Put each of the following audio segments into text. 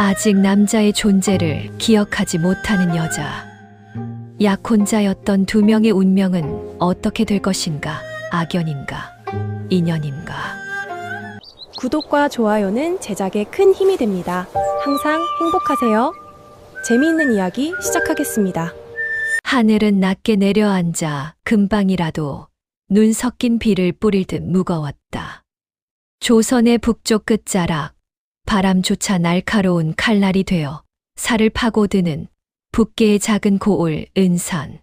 아직 남자의 존재를 기억하지 못하는 여자. 약혼자였던 두 명의 운명은 어떻게 될 것인가? 악연인가? 인연인가? 구독과 좋아요는 제작에 큰 힘이 됩니다. 항상 행복하세요. 재미있는 이야기 시작하겠습니다. 하늘은 낮게 내려앉아 금방이라도 눈 섞인 비를 뿌릴 듯 무거웠다. 조선의 북쪽 끝자락, 바람조차 날카로운 칼날이 되어 살을 파고드는 북계의 작은 고을 은산.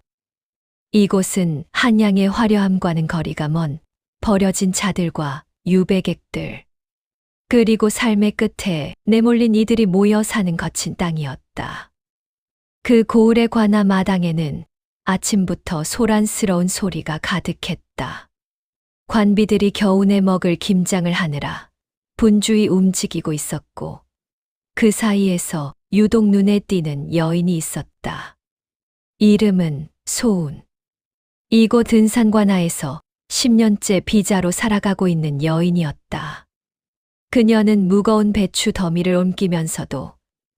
이곳은 한양의 화려함과는 거리가 먼 버려진 차들과 유배객들, 그리고 삶의 끝에 내몰린 이들이 모여 사는 거친 땅이었다. 그 고을의 관아 마당에는 아침부터 소란스러운 소리가 가득했다. 관비들이 겨우내 먹을 김장을 하느라 분주히 움직이고 있었고, 그 사이에서 유독 눈에 띄는 여인이 있었다. 이름은 소운. 이곳 은산관아에서 10년째 비자로 살아가고 있는 여인이었다. 그녀는 무거운 배추 더미를 옮기면서도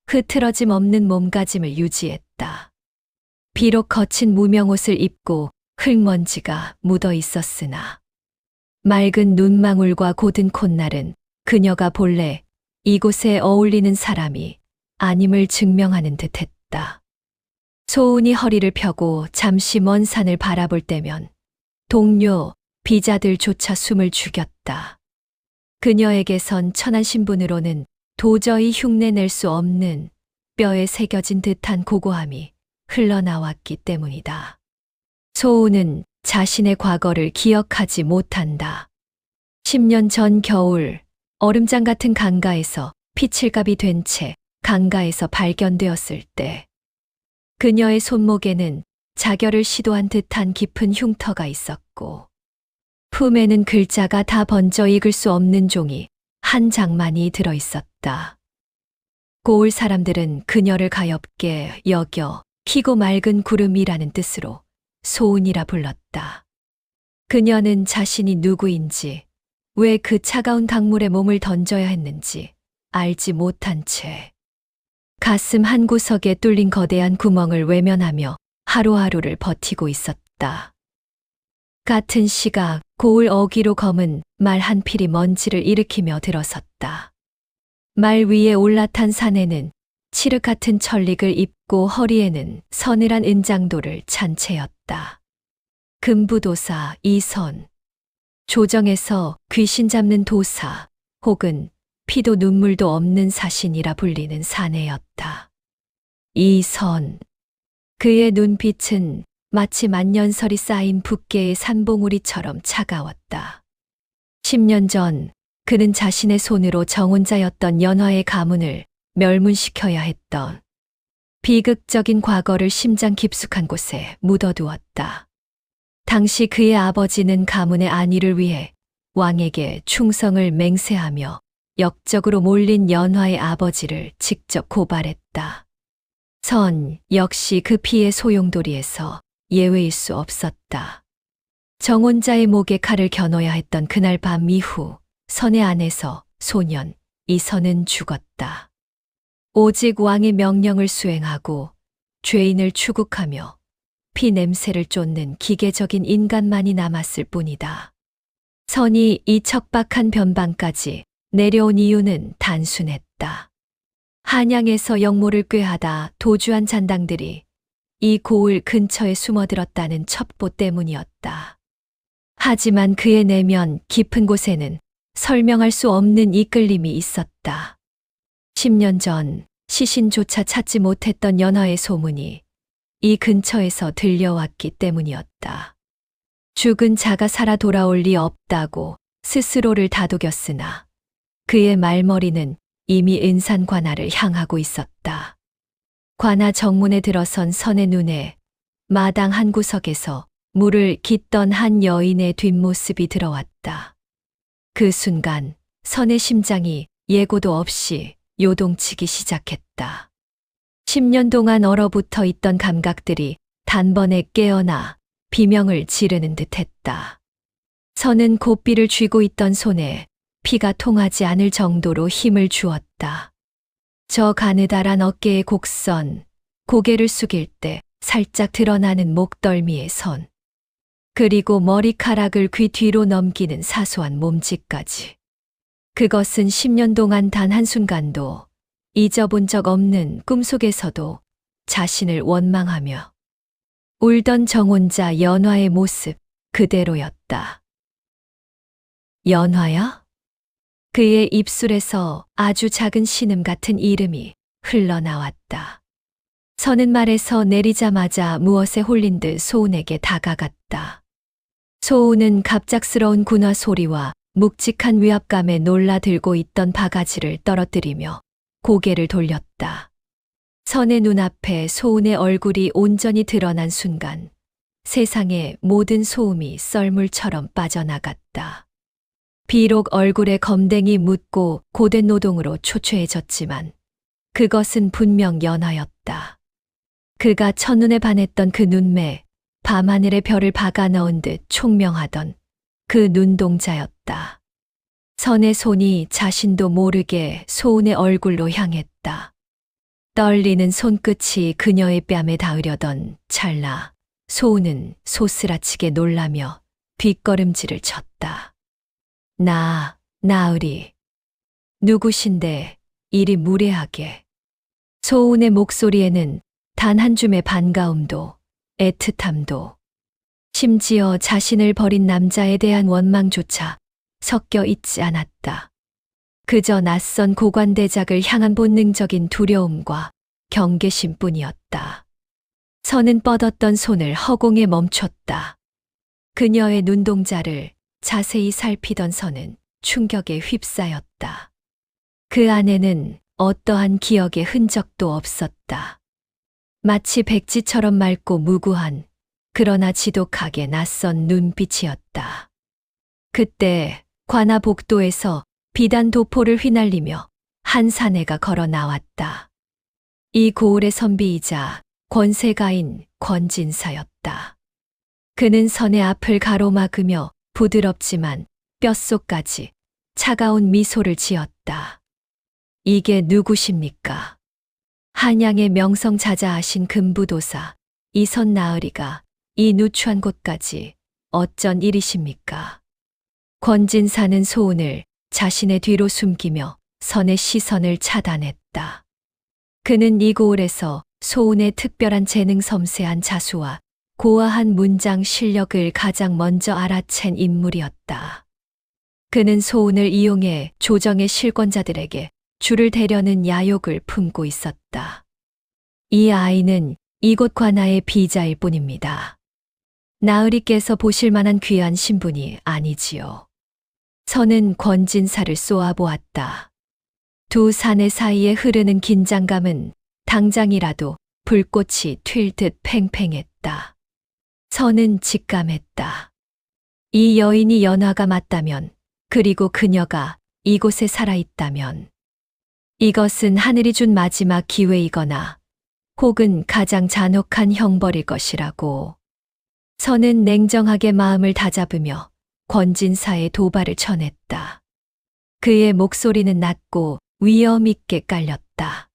흐트러짐 없는 몸가짐을 유지했다. 비록 거친 무명옷을 입고 흙먼지가 묻어 있었으나 맑은 눈망울과 고든 콧날은 그녀가 본래 이곳에 어울리는 사람이 아님을 증명하는 듯했다. 소운이 허리를 펴고 잠시 먼 산을 바라볼 때면 동료, 비자들조차 숨을 죽였다. 그녀에게선 천한 신분으로는 도저히 흉내낼 수 없는 뼈에 새겨진 듯한 고고함이 흘러나왔기 때문이다. 소운은 자신의 과거를 기억하지 못한다. 10년 전 겨울, 얼음장 같은 강가에서 피칠갑이 된 채 강가에서 발견되었을 때, 그녀의 손목에는 자결을 시도한 듯한 깊은 흉터가 있었고, 품에는 글자가 다 번져 읽을 수 없는 종이 한 장만이 들어 있었다. 고을 사람들은 그녀를 가엾게 여겨 희고 맑은 구름이라는 뜻으로 소운이라 불렀다. 그녀는 자신이 누구인지, 왜 그 차가운 강물에 몸을 던져야 했는지 알지 못한 채 가슴 한 구석에 뚫린 거대한 구멍을 외면하며 하루하루를 버티고 있었다. 같은 시각 고을 어귀로 검은 말 한 필이 먼지를 일으키며 들어섰다. 말 위에 올라탄 사내는 칠흑 같은 천릭을 입고 허리에는 서늘한 은장도를 찬 채였다. 금부도사 이선. 조정에서 귀신 잡는 도사 혹은 피도 눈물도 없는 사신이라 불리는 사내였다. 이선. 그의 눈빛은 마치 만년설이 쌓인 북계의 산봉우리처럼 차가웠다. 10년 전 그는 자신의 손으로 정혼자였던 연화의 가문을 멸문시켜야 했던 비극적인 과거를 심장 깊숙한 곳에 묻어두었다. 당시 그의 아버지는 가문의 안위를 위해 왕에게 충성을 맹세하며 역적으로 몰린 연화의 아버지를 직접 고발했다. 선 역시 그 피의 소용돌이에서 예외일 수 없었다. 정혼자의 목에 칼을 겨눠야 했던 그날 밤 이후 선의 안에서 소년 이선은 죽었다. 오직 왕의 명령을 수행하고 죄인을 추국하며 피 냄새를 쫓는 기계적인 인간만이 남았을 뿐이다. 선이 이 척박한 변방까지 내려온 이유는 단순했다. 한양에서 역모를 꾀하다 도주한 잔당들이 이 고을 근처에 숨어들었다는 첩보 때문이었다. 하지만 그의 내면 깊은 곳에는 설명할 수 없는 이끌림이 있었다. 10년 전 시신조차 찾지 못했던 연화의 소문이 이 근처에서 들려왔기 때문이었다. 죽은 자가 살아 돌아올 리 없다고 스스로를 다독였으나 그의 말머리는 이미 은산 관아를 향하고 있었다. 관아 정문에 들어선 선의 눈에 마당 한 구석에서 물을 깃던 한 여인의 뒷모습이 들어왔다. 그 순간 선의 심장이 예고도 없이 요동치기 시작했다. 10년 동안 얼어붙어 있던 감각들이 단번에 깨어나 비명을 지르는 듯했다. 선은 고삐를 쥐고 있던 손에 피가 통하지 않을 정도로 힘을 주었다. 저 가느다란 어깨의 곡선, 고개를 숙일 때 살짝 드러나는 목덜미의 선, 그리고 머리카락을 귀 뒤로 넘기는 사소한 몸짓까지. 그것은 10년 동안 단 한순간도 잊어본 적 없는 꿈속에서도 자신을 원망하며 울던 정혼자 연화의 모습 그대로였다. 연화야? 그의 입술에서 아주 작은 신음 같은 이름이 흘러나왔다. 서는 말에서 내리자마자 무엇에 홀린 듯 소운에게 다가갔다. 소운은 갑작스러운 군화 소리와 묵직한 위압감에 놀라들고 있던 바가지를 떨어뜨리며 고개를 돌렸다. 선의 눈앞에 소운의 얼굴이 온전히 드러난 순간 세상의 모든 소음이 썰물처럼 빠져나갔다. 비록 얼굴에 검댕이 묻고 고된 노동으로 초췌해졌지만 그것은 분명 연화였다. 그가 첫눈에 반했던 그 눈매, 밤하늘의 별을 박아 넣은 듯 총명하던 그 눈동자였다. 선의 손이 자신도 모르게 소운의 얼굴로 향했다. 떨리는 손끝이 그녀의 뺨에 닿으려던 찰나 소운은 소스라치게 놀라며 뒷걸음질을 쳤다. 나으리. 누구신데 이리 무례하게. 소운의 목소리에는 단 한 줌의 반가움도 애틋함도 심지어 자신을 버린 남자에 대한 원망조차 섞여 있지 않았다. 그저 낯선 고관대작을 향한 본능적인 두려움과 경계심뿐이었다. 선은 뻗었던 손을 허공에 멈췄다. 그녀의 눈동자를 자세히 살피던 선은 충격에 휩싸였다. 그 안에는 어떠한 기억의 흔적도 없었다. 마치 백지처럼 맑고 무구한 그러나 지독하게 낯선 눈빛이었다. 그때 관아 복도에서 비단 도포를 휘날리며 한 사내가 걸어 나왔다. 이 고을의 선비이자 권세가인 권진사였다. 그는 선의 앞을 가로막으며 부드럽지만 뼛속까지 차가운 미소를 지었다. 이게 누구십니까? 한양의 명성자자하신 금부도사 이선 나으리가 이 누추한 곳까지 어쩐 일이십니까? 권진사는 소운을 자신의 뒤로 숨기며 선의 시선을 차단했다. 그는 이 고을에서 소운의 특별한 재능 섬세한 자수와 고아한 문장 실력을 가장 먼저 알아챈 인물이었다. 그는 소운을 이용해 조정의 실권자들에게 줄을 대려는 야욕을 품고 있었다. 이 아이는 이곳 관아의 비자일 뿐입니다. 나으리께서 보실 만한 귀한 신분이 아니지요. 선은 권진사를 쏘아보았다. 두 사내 사이에 흐르는 긴장감은 당장이라도 불꽃이 튈 듯 팽팽했다. 선은 직감했다. 이 여인이 연화가 맞다면, 그리고 그녀가 이곳에 살아있다면, 이것은 하늘이 준 마지막 기회이거나 혹은 가장 잔혹한 형벌일 것이라고. 선은 냉정하게 마음을 다잡으며 권진사의 도발을 쳐냈다. 그의 목소리는 낮고 위엄 있게 깔렸다.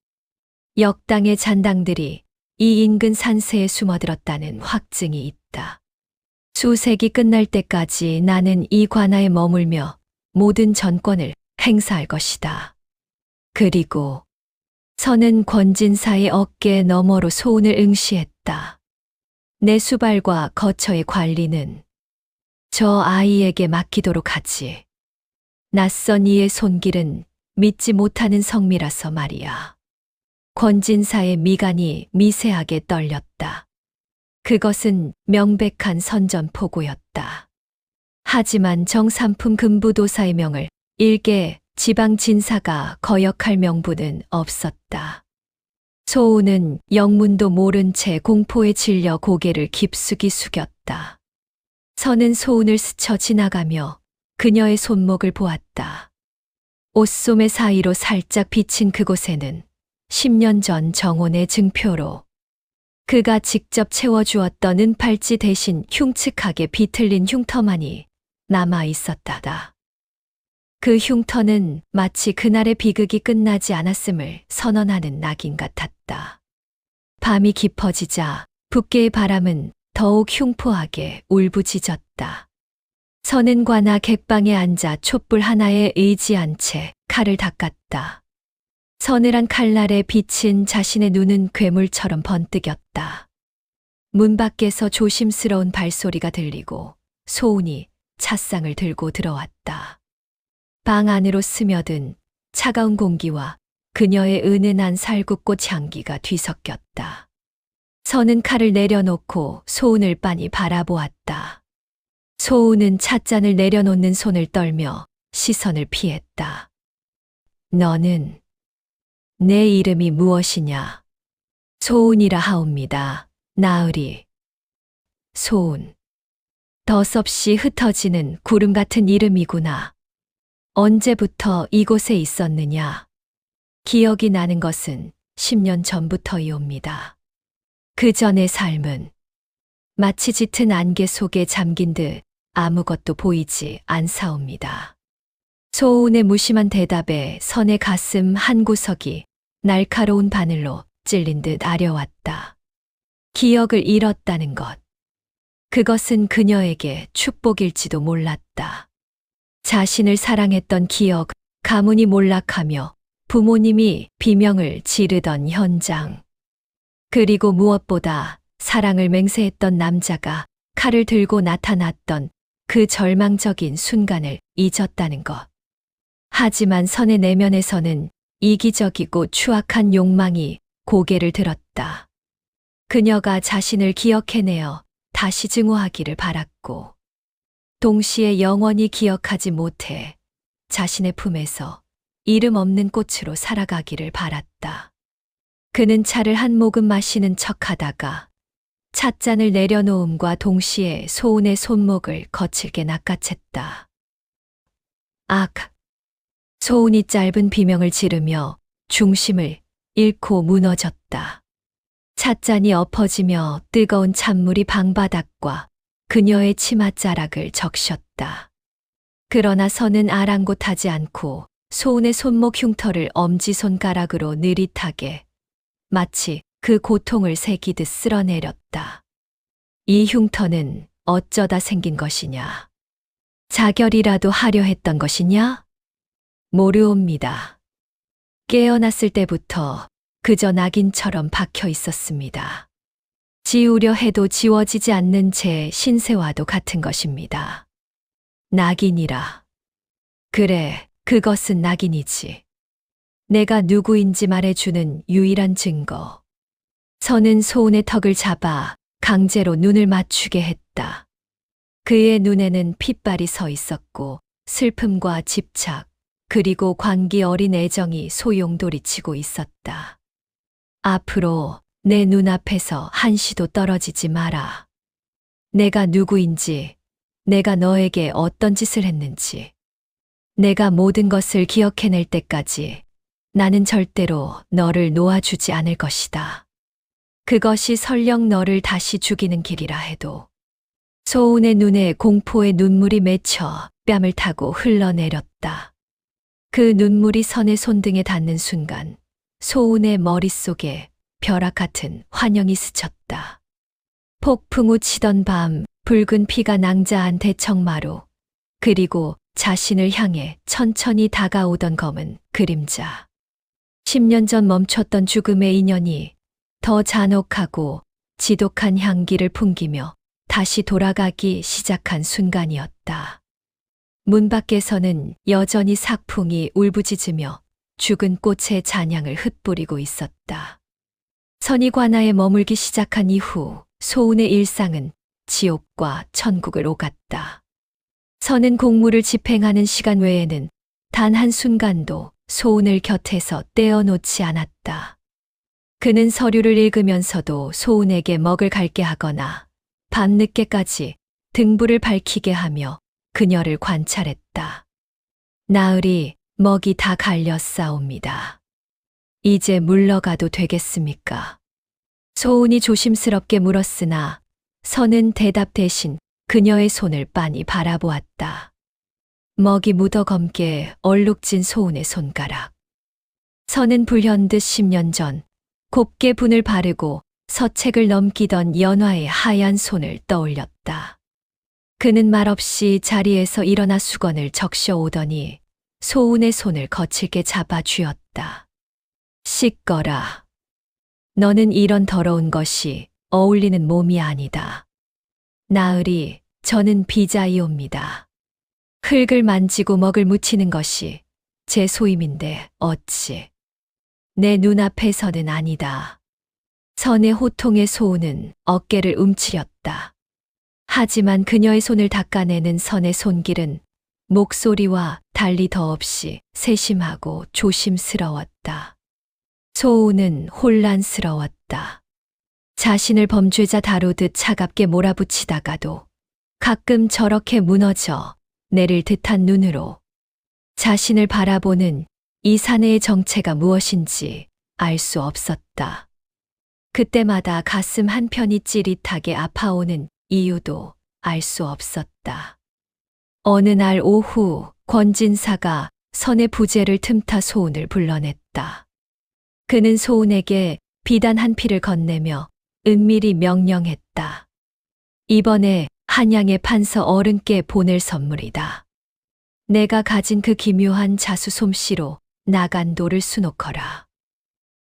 역당의 잔당들이 이 인근 산세에 숨어들었다는 확증이 있다. 수색이 끝날 때까지 나는 이 관아에 머물며 모든 전권을 행사할 것이다. 그리고 선은 권진사의 어깨 너머로 소운을 응시했다. 내 수발과 거처의 관리는 저 아이에게 맡기도록 하지. 낯선 이의 손길은 믿지 못하는 성미라서 말이야. 권진사의 미간이 미세하게 떨렸다. 그것은 명백한 선전포고였다. 하지만 정삼품 금부도사의 명을 일개 지방 진사가 거역할 명분은 없었다. 소운은 영문도 모른 채 공포에 질려 고개를 깊숙이 숙였다. 선은 소운을 스쳐 지나가며 그녀의 손목을 보았다. 옷소매 사이로 살짝 비친 그곳에는 10년 전 정혼의 증표로 그가 직접 채워주었던 은팔찌 대신 흉측하게 비틀린 흉터만이 남아 있었다다. 그 흉터는 마치 그날의 비극이 끝나지 않았음을 선언하는 낙인 같았다. 밤이 깊어지자 북계의 바람은 더욱 흉포하게 울부짖었다. 선은과나 객방에 앉아 촛불 하나에 의지한 채 칼을 닦았다. 서늘한 칼날에 비친 자신의 눈은 괴물처럼 번뜩였다. 문 밖에서 조심스러운 발소리가 들리고 소운이 찻상을 들고 들어왔다. 방 안으로 스며든 차가운 공기와 그녀의 은은한 살구꽃 향기가 뒤섞였다. 선은 칼을 내려놓고 소운을 빤히 바라보았다. 소운은 찻잔을 내려놓는 손을 떨며 시선을 피했다. 너는 내 이름이 무엇이냐? 소운이라 하옵니다. 나으리. 소운. 덧없이 흩어지는 구름 같은 이름이구나. 언제부터 이곳에 있었느냐? 기억이 나는 것은 10년 전부터이옵니다. 그 전의 삶은 마치 짙은 안개 속에 잠긴 듯 아무것도 보이지 않사옵니다. 소운의 무심한 대답에 선의 가슴 한 구석이 날카로운 바늘로 찔린 듯 아려왔다. 기억을 잃었다는 것. 그것은 그녀에게 축복일지도 몰랐다. 자신을 사랑했던 기억, 가문이 몰락하며 부모님이 비명을 지르던 현장. 그리고 무엇보다 사랑을 맹세했던 남자가 칼을 들고 나타났던 그 절망적인 순간을 잊었다는 것. 하지만 선의 내면에서는 이기적이고 추악한 욕망이 고개를 들었다. 그녀가 자신을 기억해내어 다시 증오하기를 바랐고, 동시에 영원히 기억하지 못해 자신의 품에서 이름 없는 꽃으로 살아가기를 바랐다. 그는 차를 한 모금 마시는 척하다가 찻잔을 내려놓음과 동시에 소운의 손목을 거칠게 낚아챘다. 악! 소운이 짧은 비명을 지르며 중심을 잃고 무너졌다. 찻잔이 엎어지며 뜨거운 찬물이 방바닥과 그녀의 치맛자락을 적셨다. 그러나 선은 아랑곳하지 않고 소운의 손목 흉터를 엄지손가락으로 느릿하게 마치 그 고통을 새기듯 쓸어내렸다. 이 흉터는 어쩌다 생긴 것이냐? 자결이라도 하려 했던 것이냐? 모르옵니다. 깨어났을 때부터 그저 낙인처럼 박혀 있었습니다. 지우려 해도 지워지지 않는 제 신세와도 같은 것입니다. 낙인이라. 그래, 그것은 낙인이지. 내가 누구인지 말해주는 유일한 증거. 선은 소운의 턱을 잡아 강제로 눈을 맞추게 했다. 그의 눈에는 핏발이 서 있었고 슬픔과 집착, 그리고 광기 어린 애정이 소용돌이치고 있었다. 앞으로 내 눈앞에서 한시도 떨어지지 마라. 내가 누구인지, 내가 너에게 어떤 짓을 했는지, 내가 모든 것을 기억해낼 때까지 나는 절대로 너를 놓아주지 않을 것이다. 그것이 설령 너를 다시 죽이는 길이라 해도. 소운의 눈에 공포의 눈물이 맺혀 뺨을 타고 흘러내렸다. 그 눈물이 선의 손등에 닿는 순간 소운의 머릿속에 벼락 같은 환영이 스쳤다. 폭풍우 치던 밤 붉은 피가 낭자한 대청마루, 그리고 자신을 향해 천천히 다가오던 검은 그림자. 10년 전 멈췄던 죽음의 인연이 더 잔혹하고 지독한 향기를 풍기며 다시 돌아가기 시작한 순간이었다. 문 밖에서는 여전히 삭풍이 울부짖으며 죽은 꽃의 잔향을 흩뿌리고 있었다. 선이 관아에 머물기 시작한 이후 소운의 일상은 지옥과 천국을 오갔다. 선은 공무를 집행하는 시간 외에는 단 한순간도 소운을 곁에서 떼어놓지 않았다. 그는 서류를 읽으면서도 소운에게 먹을 갈게 하거나 밤늦게까지 등불을 밝히게 하며 그녀를 관찰했다. 나으리, 먹이 다 갈렸사옵니다. 이제 물러가도 되겠습니까? 소운이 조심스럽게 물었으나 선은 대답 대신 그녀의 손을 빤히 바라보았다. 먹이 묻어검게 얼룩진 소운의 손가락. 선은 불현듯 10년 전 곱게 분을 바르고 서책을 넘기던 연화의 하얀 손을 떠올렸다. 그는 말없이 자리에서 일어나 수건을 적셔 오더니 소운의 손을 거칠게 잡아 쥐었다. 씻거라. 너는 이런 더러운 것이 어울리는 몸이 아니다. 나으리, 저는 비자이옵니다. 흙을 만지고 먹을 묻히는 것이 제 소임인데 어찌. 내 눈앞에서는 아니다. 선의 호통의 소운은 어깨를 움츠렸다. 하지만 그녀의 손을 닦아내는 선의 손길은 목소리와 달리 더없이 세심하고 조심스러웠다. 소운은 혼란스러웠다. 자신을 범죄자 다루듯 차갑게 몰아붙이다가도 가끔 저렇게 무너져 내릴 듯한 눈으로 자신을 바라보는 이 사내의 정체가 무엇인지 알 수 없었다. 그때마다 가슴 한편이 찌릿하게 아파오는 이유도 알 수 없었다. 어느 날 오후 권진사가 선의 부재를 틈타 소운을 불러냈다. 그는 소운에게 비단 한 피를 건네며 은밀히 명령했다. 이번에 한양의 판서 어른께 보낼 선물이다. 내가 가진 그 기묘한 자수 솜씨로 나간도를 수놓거라.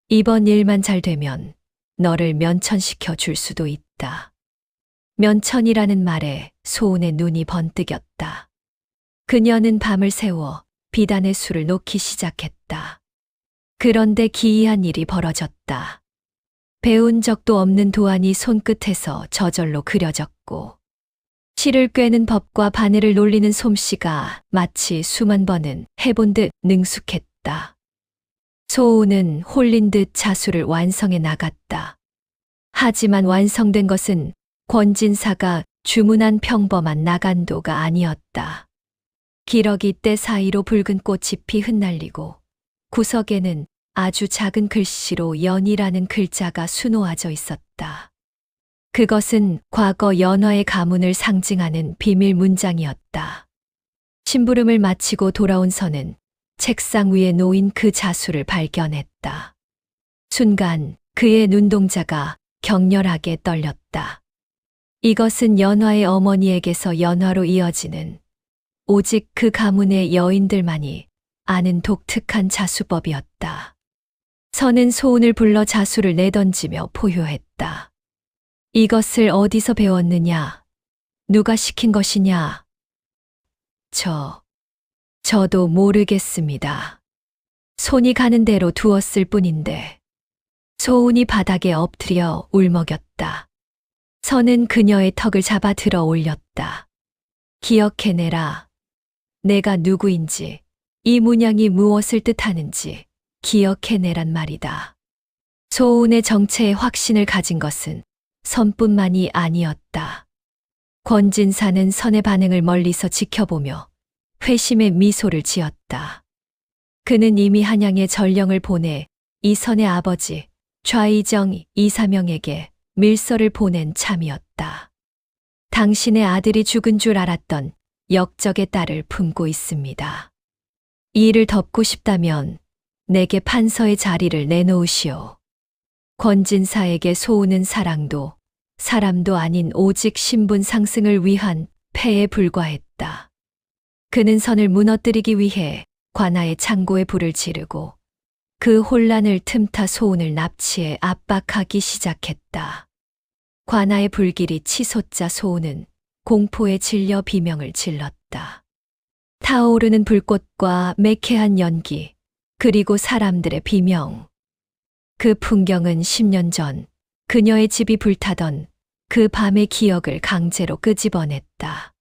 이번 일만 잘 되면 너를 면천시켜 줄 수도 있다. 면천이라는 말에 소운의 눈이 번뜩였다. 그녀는 밤을 새워 비단의 술을 놓기 시작했다. 그런데 기이한 일이 벌어졌다. 배운 적도 없는 도안이 손끝에서 저절로 그려졌고 실을 꿰는 법과 바늘을 놀리는 솜씨가 마치 수만 번은 해본 듯 능숙했다. 소운은 홀린 듯 자수를 완성해 나갔다. 하지만 완성된 것은 권진사가 주문한 평범한 나간도가 아니었다. 기러기 때 사이로 붉은 꽃잎이 흩날리고 구석에는 아주 작은 글씨로 연이라는 글자가 수놓아져 있었다. 그것은 과거 연화의 가문을 상징하는 비밀 문장이었다. 심부름을 마치고 돌아온 선은 책상 위에 놓인 그 자수를 발견했다. 순간 그의 눈동자가 격렬하게 떨렸다. 이것은 연화의 어머니에게서 연화로 이어지는 오직 그 가문의 여인들만이 아는 독특한 자수법이었다. 선은 소운을 불러 자수를 내던지며 포효했다. 이것을 어디서 배웠느냐? 누가 시킨 것이냐? 저도 모르겠습니다. 손이 가는 대로 두었을 뿐인데. 소운이 바닥에 엎드려 울먹였다. 선은 그녀의 턱을 잡아 들어 올렸다. 기억해내라. 내가 누구인지, 이 문양이 무엇을 뜻하는지 기억해내란 말이다. 소운의 정체에 확신을 가진 것은 선뿐만이 아니었다. 권진사는 선의 반응을 멀리서 지켜보며 회심의 미소를 지었다. 그는 이미 한양에 전령을 보내 이 선의 아버지 좌이정 이사명에게 밀서를 보낸 참이었다. 당신의 아들이 죽은 줄 알았던 역적의 딸을 품고 있습니다. 이 일을 덮고 싶다면 내게 판서의 자리를 내놓으시오. 권진사에게 소우는 사랑도 사람도 아닌 오직 신분 상승을 위한 패에 불과했다. 그는 선을 무너뜨리기 위해 관아의 창고에 불을 지르고 그 혼란을 틈타 소운을 납치해 압박하기 시작했다. 관아의 불길이 치솟자 소운은 공포에 질려 비명을 질렀다. 타오르는 불꽃과 매캐한 연기, 그리고 사람들의 비명. 그 풍경은 10년 전 그녀의 집이 불타던 그 밤의 기억을 강제로 끄집어냈다.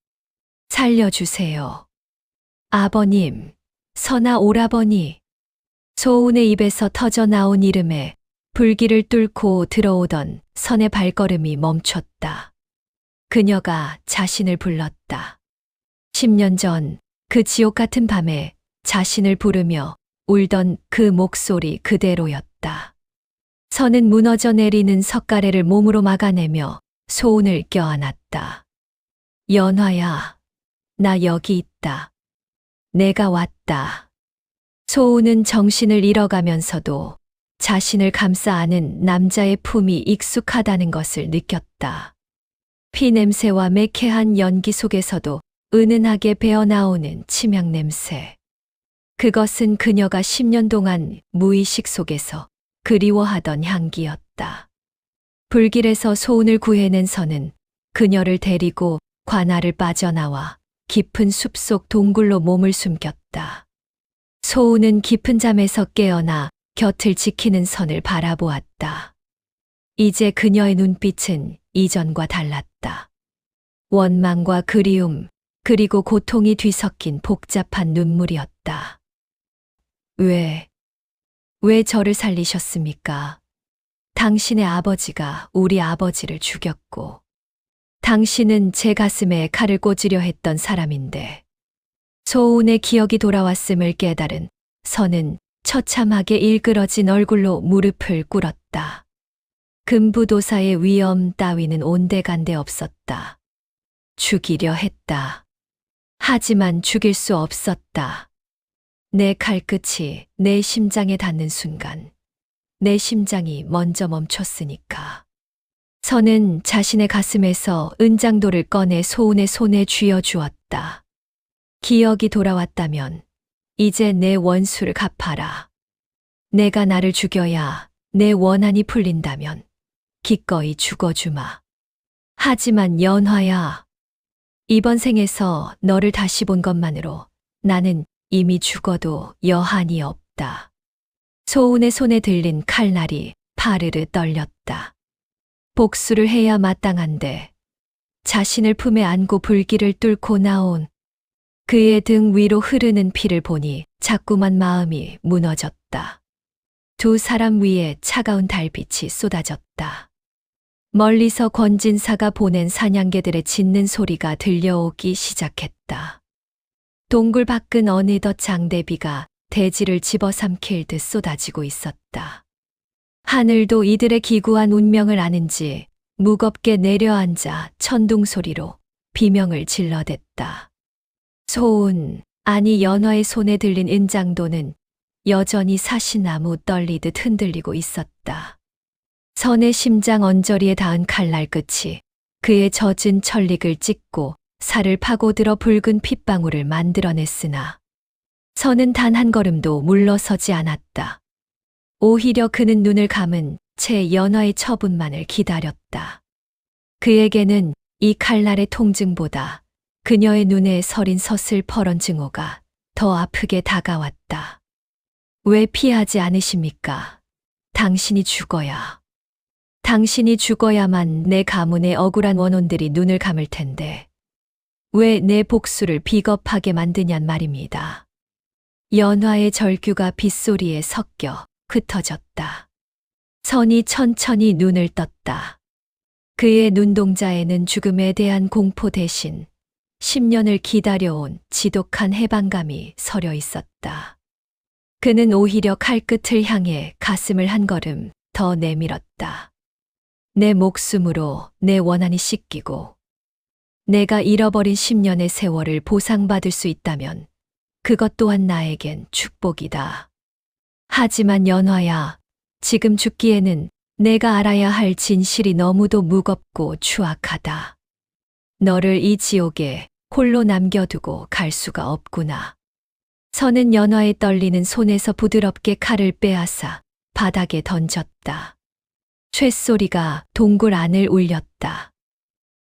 살려주세요. 아버님, 선아 오라버니. 소운의 입에서 터져 나온 이름에 불길을 뚫고 들어오던 선의 발걸음이 멈췄다. 그녀가 자신을 불렀다. 10년 전 그 지옥 같은 밤에 자신을 부르며 울던 그 목소리 그대로였다. 선은 무너져 내리는 석가래를 몸으로 막아내며 소운을 껴안았다. 연화야, 나 여기 있다. 내가 왔다. 소우는 정신을 잃어가면서도 자신을 감싸 안은 남자의 품이 익숙하다는 것을 느꼈다. 피 냄새와 매캐한 연기 속에서도 은은하게 배어나오는 치명 냄새. 그것은 그녀가 10년 동안 무의식 속에서 그리워하던 향기였다. 불길에서 소운을 구해낸 선은 그녀를 데리고 관아를 빠져나와 깊은 숲속 동굴로 몸을 숨겼다. 소운은 깊은 잠에서 깨어나 곁을 지키는 선을 바라보았다. 이제 그녀의 눈빛은 이전과 달랐다. 원망과 그리움, 그리고 고통이 뒤섞인 복잡한 눈물이었다. 왜 저를 살리셨습니까? 당신의 아버지가 우리 아버지를 죽였고, 당신은 제 가슴에 칼을 꽂으려 했던 사람인데, 소운의 기억이 돌아왔음을 깨달은 선은 처참하게 일그러진 얼굴로 무릎을 꿇었다. 금부도사의 위험 따위는 온데간데 없었다. 죽이려 했다. 하지만 죽일 수 없었다. 내 칼끝이 내 심장에 닿는 순간 내 심장이 먼저 멈췄으니까. 선은 자신의 가슴에서 은장도를 꺼내 소운의 손에 쥐어주었다. 기억이 돌아왔다면 이제 내 원수를 갚아라. 내가 나를 죽여야 내 원한이 풀린다면 기꺼이 죽어주마. 하지만 연화야, 이번 생에서 너를 다시 본 것만으로 나는 이미 죽어도 여한이 없다. 소운의 손에 들린 칼날이 파르르 떨렸다. 복수를 해야 마땅한데 자신을 품에 안고 불길을 뚫고 나온 그의 등 위로 흐르는 피를 보니 자꾸만 마음이 무너졌다. 두 사람 위에 차가운 달빛이 쏟아졌다. 멀리서 권진사가 보낸 사냥개들의 짖는 소리가 들려오기 시작했다. 동굴 밖은 어느덧 장대비가 대지를 집어삼킬 듯 쏟아지고 있었다. 하늘도 이들의 기구한 운명을 아는지 무겁게 내려앉아 천둥 소리로 비명을 질러댔다. 소운, 아니 연화의 손에 들린 은장도는 여전히 사시나무 떨리듯 흔들리고 있었다. 선의 심장 언저리에 닿은 칼날 끝이 그의 젖은 천릭을 찢고 살을 파고들어 붉은 핏방울을 만들어냈으나 선은 단 한 걸음도 물러서지 않았다. 오히려 그는 눈을 감은 채 연화의 처분만을 기다렸다. 그에게는 이 칼날의 통증보다 그녀의 눈에 서린 서슬퍼런 증오가 더 아프게 다가왔다. 왜 피하지 않으십니까? 당신이 죽어야. 당신이 죽어야만 내 가문의 억울한 원혼들이 눈을 감을 텐데 왜 내 복수를 비겁하게 만드냔 말입니다. 연화의 절규가 빗소리에 섞여 흩어졌다. 선이 천천히 눈을 떴다. 그의 눈동자에는 죽음에 대한 공포 대신 10년을 기다려온 지독한 해방감이 서려 있었다. 그는 오히려 칼끝을 향해 가슴을 한 걸음 더 내밀었다. 내 목숨으로 내 원한이 씻기고 내가 잃어버린 10년의 세월을 보상받을 수 있다면 그것 또한 나에겐 축복이다. 하지만 연화야, 지금 죽기에는 내가 알아야 할 진실이 너무도 무겁고 추악하다. 너를 이 지옥에 홀로 남겨두고 갈 수가 없구나. 선은 연화의 떨리는 손에서 부드럽게 칼을 빼앗아 바닥에 던졌다. 쇳소리가 동굴 안을 울렸다.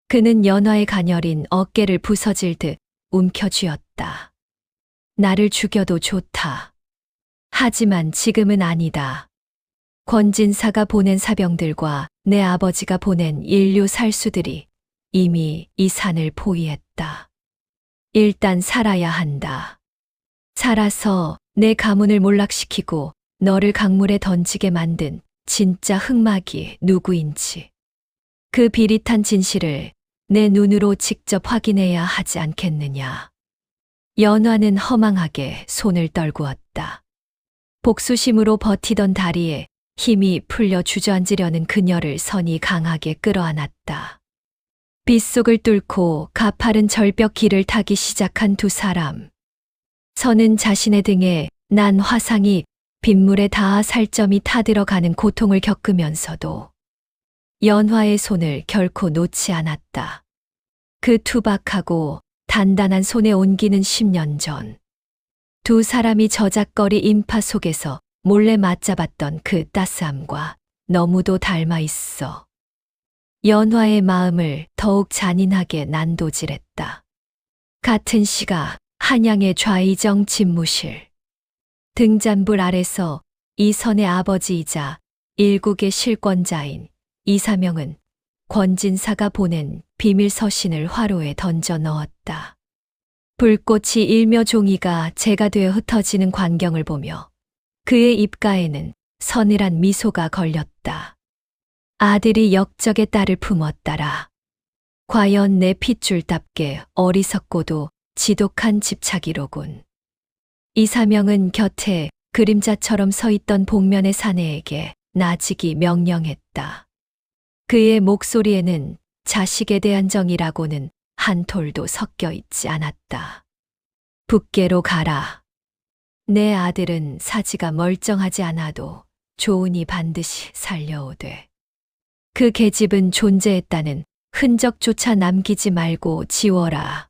그는 연화의 가녀린 어깨를 부서질 듯 움켜쥐었다. 나를 죽여도 좋다. 하지만 지금은 아니다. 권진사가 보낸 사병들과 내 아버지가 보낸 인류 살수들이 이미 이 산을 포위했다. 일단 살아야 한다. 살아서 내 가문을 몰락시키고 너를 강물에 던지게 만든 진짜 흑막이 누구인지 그 비릿한 진실을 내 눈으로 직접 확인해야 하지 않겠느냐. 연화는 허망하게 손을 떨구었다. 복수심으로 버티던 다리에 힘이 풀려 주저앉으려는 그녀를 선이 강하게 끌어안았다. 빗속을 뚫고 가파른 절벽 길을 타기 시작한 두 사람. 선은 자신의 등에 난 화상이 빗물에 닿아 살점이 타들어가는 고통을 겪으면서도 연화의 손을 결코 놓지 않았다. 그 투박하고 단단한 손에 온기는 10년 전. 두 사람이 저작거리 인파 속에서 몰래 맞잡았던 그 따스함과 너무도 닮아 있어. 연화의 마음을 더욱 잔인하게 난도질했다. 같은 시각 한양의 좌의정 집무실. 등잔불 아래서 이선의 아버지이자 일국의 실권자인 이사명은 권진사가 보낸 비밀 서신을 화로에 던져 넣었다. 불꽃이 일며 종이가 재가 되어 흩어지는 광경을 보며 그의 입가에는 서늘한 미소가 걸렸다. 아들이 역적의 딸을 품었다라. 과연 내 핏줄답게 어리석고도 지독한 집착이로군. 이사명은 곁에 그림자처럼 서 있던 복면의 사내에게 나지기 명령했다. 그의 목소리에는 자식에 대한 정이라고는 한 톨도 섞여 있지 않았다. 북계로 가라. 내 아들은 사지가 멀쩡하지 않아도 좋으니 반드시 살려오되. 그 계집은 존재했다는 흔적조차 남기지 말고 지워라.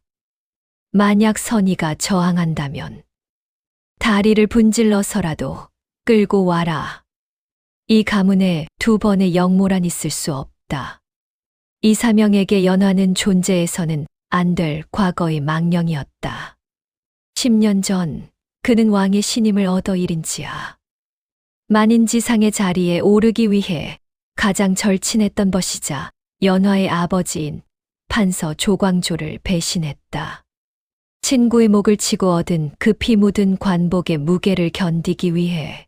만약 선의가 저항한다면 다리를 분질러서라도 끌고 와라. 이 가문에 두 번의 영모란 있을 수 없다. 이사명에게 연화는 존재해서는 안 될 과거의 망령이었다. 10년 전 그는 왕의 신임을 얻어 이른지야. 만인지상의 자리에 오르기 위해 가장 절친했던 벗이자 연화의 아버지인 판서 조광조를 배신했다. 친구의 목을 치고 얻은 그 피 묻은 관복의 무게를 견디기 위해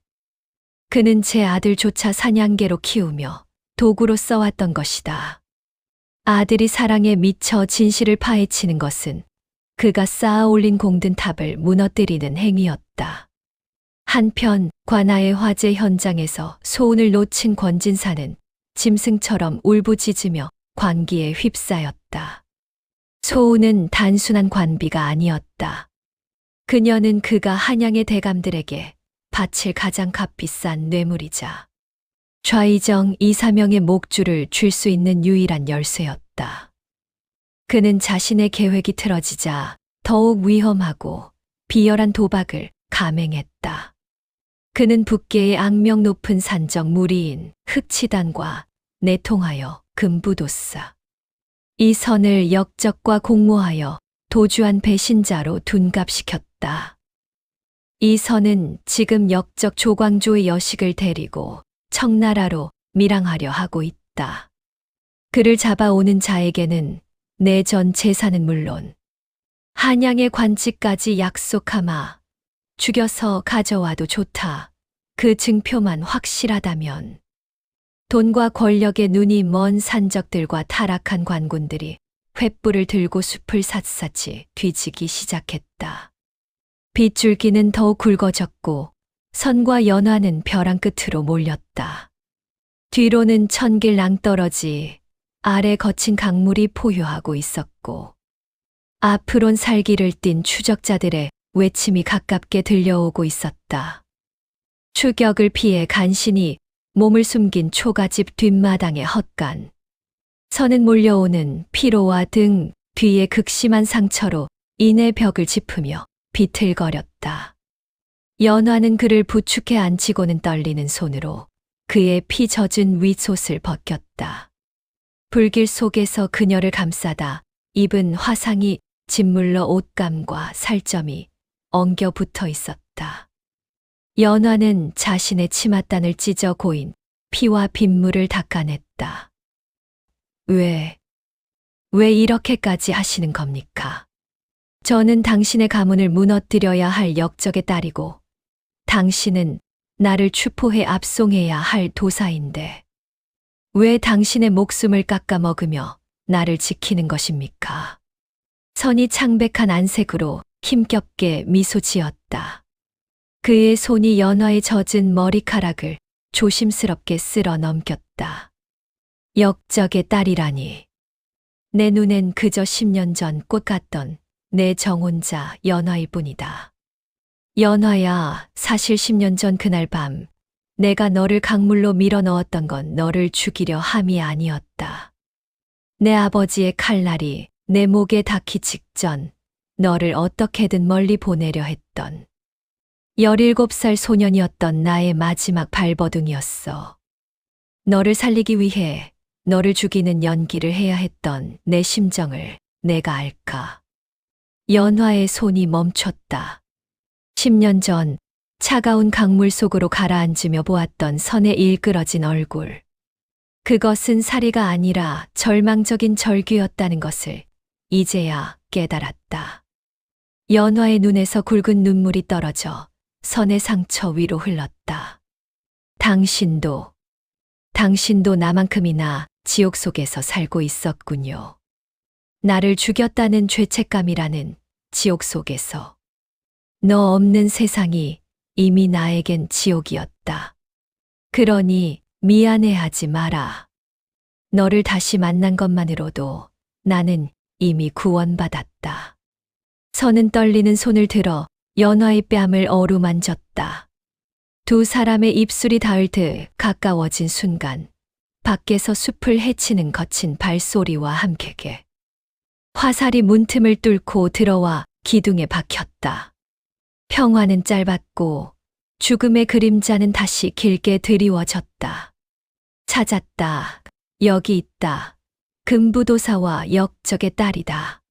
그는 제 아들조차 사냥개로 키우며 도구로 써왔던 것이다. 아들이 사랑에 미쳐 진실을 파헤치는 것은 그가 쌓아 올린 공든 탑을 무너뜨리는 행위였다. 한편 관아의 화재 현장에서 소운을 놓친 권진사는 짐승처럼 울부짖으며 관기에 휩싸였다. 소운은 단순한 관비가 아니었다. 그녀는 그가 한양의 대감들에게 바칠 가장 값비싼 뇌물이자 좌의정 이사명의 목줄을 줄 수 있는 유일한 열쇠였다. 그는 자신의 계획이 틀어지자 더욱 위험하고 비열한 도박을 감행했다. 그는 북계의 악명 높은 산적 무리인 흑치단과 내통하여 금부도사 이 선을 역적과 공모하여 도주한 배신자로 둔갑시켰다. 이 선은 지금 역적 조광조의 여식을 데리고 청나라로 밀항하려 하고 있다. 그를 잡아오는 자에게는 내 전 재산은 물론 한양의 관직까지 약속하마 죽여서 가져와도 좋다. 그 증표만 확실하다면. 돈과 권력의 눈이 먼 산적들과 타락한 관군들이 횃불을 들고 숲을 샅샅이 뒤지기 시작했다. 빗줄기는 더욱 굵어졌고 선과 연화는 벼랑 끝으로 몰렸다. 뒤로는 천길 낭떠러지 아래 거친 강물이 포효하고 있었고 앞으론 살기를 띤 추적자들의 외침이 가깝게 들려오고 있었다. 추격을 피해 간신히 몸을 숨긴 초가집 뒷마당의 헛간. 선은 몰려오는 피로와 등 뒤에 극심한 상처로 인의 벽을 짚으며 비틀거렸다. 연화는 그를 부축해 안치고는 떨리는 손으로 그의 피 젖은 윗옷을 벗겼다. 불길 속에서 그녀를 감싸다 입은 화상이 짓물러 옷감과 살점이 엉겨 붙어 있었다. 연화는 자신의 치맛단을 찢어 고인 피와 빗물을 닦아냈다. 왜 이렇게까지 하시는 겁니까? 저는 당신의 가문을 무너뜨려야 할 역적의 딸이고 당신은 나를 추포해 압송해야 할 도사인데 왜 당신의 목숨을 깎아먹으며 나를 지키는 것입니까? 선이 창백한 안색으로 힘겹게 미소 지었다. 그의 손이 연화의 젖은 머리카락을 조심스럽게 쓸어 넘겼다. 역적의 딸이라니. 내 눈엔 그저 10년 전 꽃 같던 내 정혼자 연화일 뿐이다. 연화야, 사실 10년 전 그날 밤, 내가 너를 강물로 밀어 넣었던 건 너를 죽이려 함이 아니었다. 내 아버지의 칼날이 내 목에 닿기 직전 너를 어떻게든 멀리 보내려 했던 17살 소년이었던 나의 마지막 발버둥이었어. 너를 살리기 위해 너를 죽이는 연기를 해야 했던 내 심정을 내가 알까? 연화의 손이 멈췄다. 10년 전 차가운 강물 속으로 가라앉으며 보았던 선의 일그러진 얼굴. 그것은 사리가 아니라 절망적인 절규였다는 것을 이제야 깨달았다. 연화의 눈에서 굵은 눈물이 떨어져 선의 상처 위로 흘렀다. 당신도 나만큼이나 지옥 속에서 살고 있었군요. 나를 죽였다는 죄책감이라는 지옥 속에서. 너 없는 세상이 이미 나에겐 지옥이었다. 그러니 미안해하지 마라. 너를 다시 만난 것만으로도 나는 이미 구원받았다. 선은 떨리는 손을 들어 연화의 뺨을 어루만졌다. 두 사람의 입술이 닿을 듯 가까워진 순간 밖에서 숲을 헤치는 거친 발소리와 함께 화살이 문틈을 뚫고 들어와 기둥에 박혔다. 평화는 짧았고 죽음의 그림자는 다시 길게 드리워졌다. 찾았다. 여기 있다. 금부도사와 역적의 딸이다.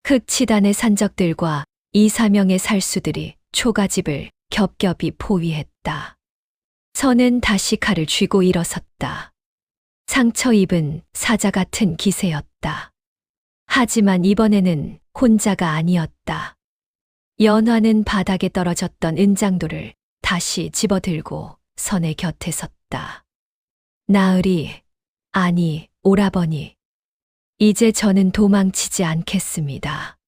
흑치단의 산적들과 이사명의 살수들이 초가집을 겹겹이 포위했다. 선은 다시 칼을 쥐고 일어섰다. 상처 입은 사자 같은 기세였다. 하지만 이번에는 혼자가 아니었다. 연화는 바닥에 떨어졌던 은장도를 다시 집어들고 선의 곁에 섰다. 나으리, 아니, 오라버니. 이제 저는 도망치지 않겠습니다.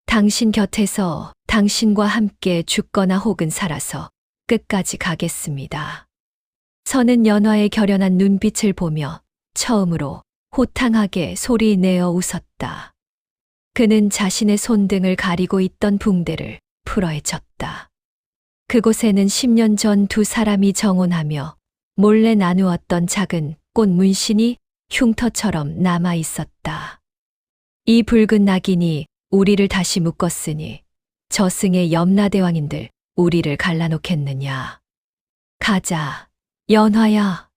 당신 곁에서 당신과 함께 죽거나 혹은 살아서 끝까지 가겠습니다. 선은 연화의 결연한 눈빛을 보며 처음으로 호탕하게 소리내어 웃었다. 그는 자신의 손등을 가리고 있던 붕대를 풀어헤쳤다. 그곳에는 10년 전 두 사람이 정혼하며 몰래 나누었던 작은 꽃 문신이 흉터처럼 남아 있었다. 이 붉은 낙인이 우리를 다시 묶었으니 저승의 염라대왕인들 우리를 갈라놓겠느냐. 가자, 연화야.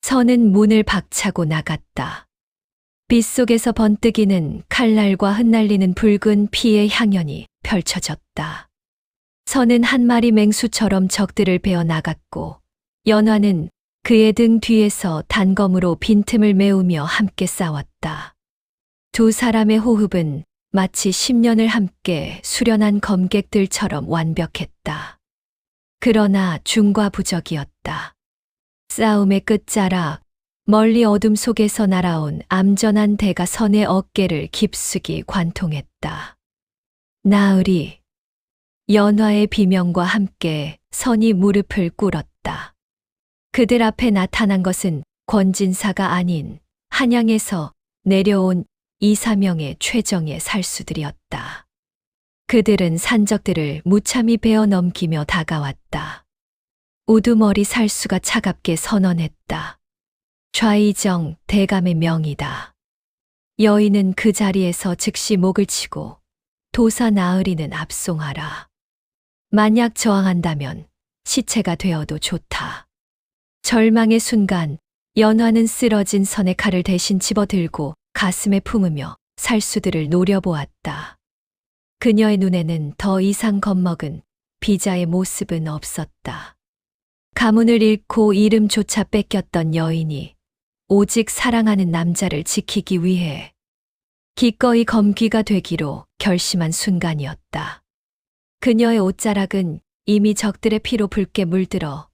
선은 문을 박차고 나갔다. 빗속에서 번뜩이는 칼날과 흩날리는 붉은 피의 향연이 펼쳐졌다. 선은 한 마리 맹수처럼 적들을 베어 나갔고 연화는 그의 등 뒤에서 단검으로 빈틈을 메우며 함께 싸웠다. 두 사람의 호흡은 마치 10년을 함께 수련한 검객들처럼 완벽했다. 그러나 중과부적이었다. 싸움의 끝자락, 멀리 어둠 속에서 날아온 암전한 대가 선의 어깨를 깊숙이 관통했다. 나으리, 연화의 비명과 함께 선이 무릎을 꿇었다. 그들 앞에 나타난 것은 권진사가 아닌 한양에서 내려온 이사명의 최정예 살수들이었다. 그들은 산적들을 무참히 베어 넘기며 다가왔다. 우두머리 살수가 차갑게 선언했다. 좌이정 대감의 명이다. 여인은 그 자리에서 즉시 목을 치고 도사 나으리는 압송하라. 만약 저항한다면 시체가 되어도 좋다. 절망의 순간 연화는 쓰러진 선의 칼을 대신 집어들고 가슴에 품으며 살수들을 노려보았다. 그녀의 눈에는 더 이상 겁먹은 비자의 모습은 없었다. 가문을 잃고 이름조차 뺏겼던 여인이 오직 사랑하는 남자를 지키기 위해 기꺼이 검귀가 되기로 결심한 순간이었다. 그녀의 옷자락은 이미 적들의 피로 붉게 물들어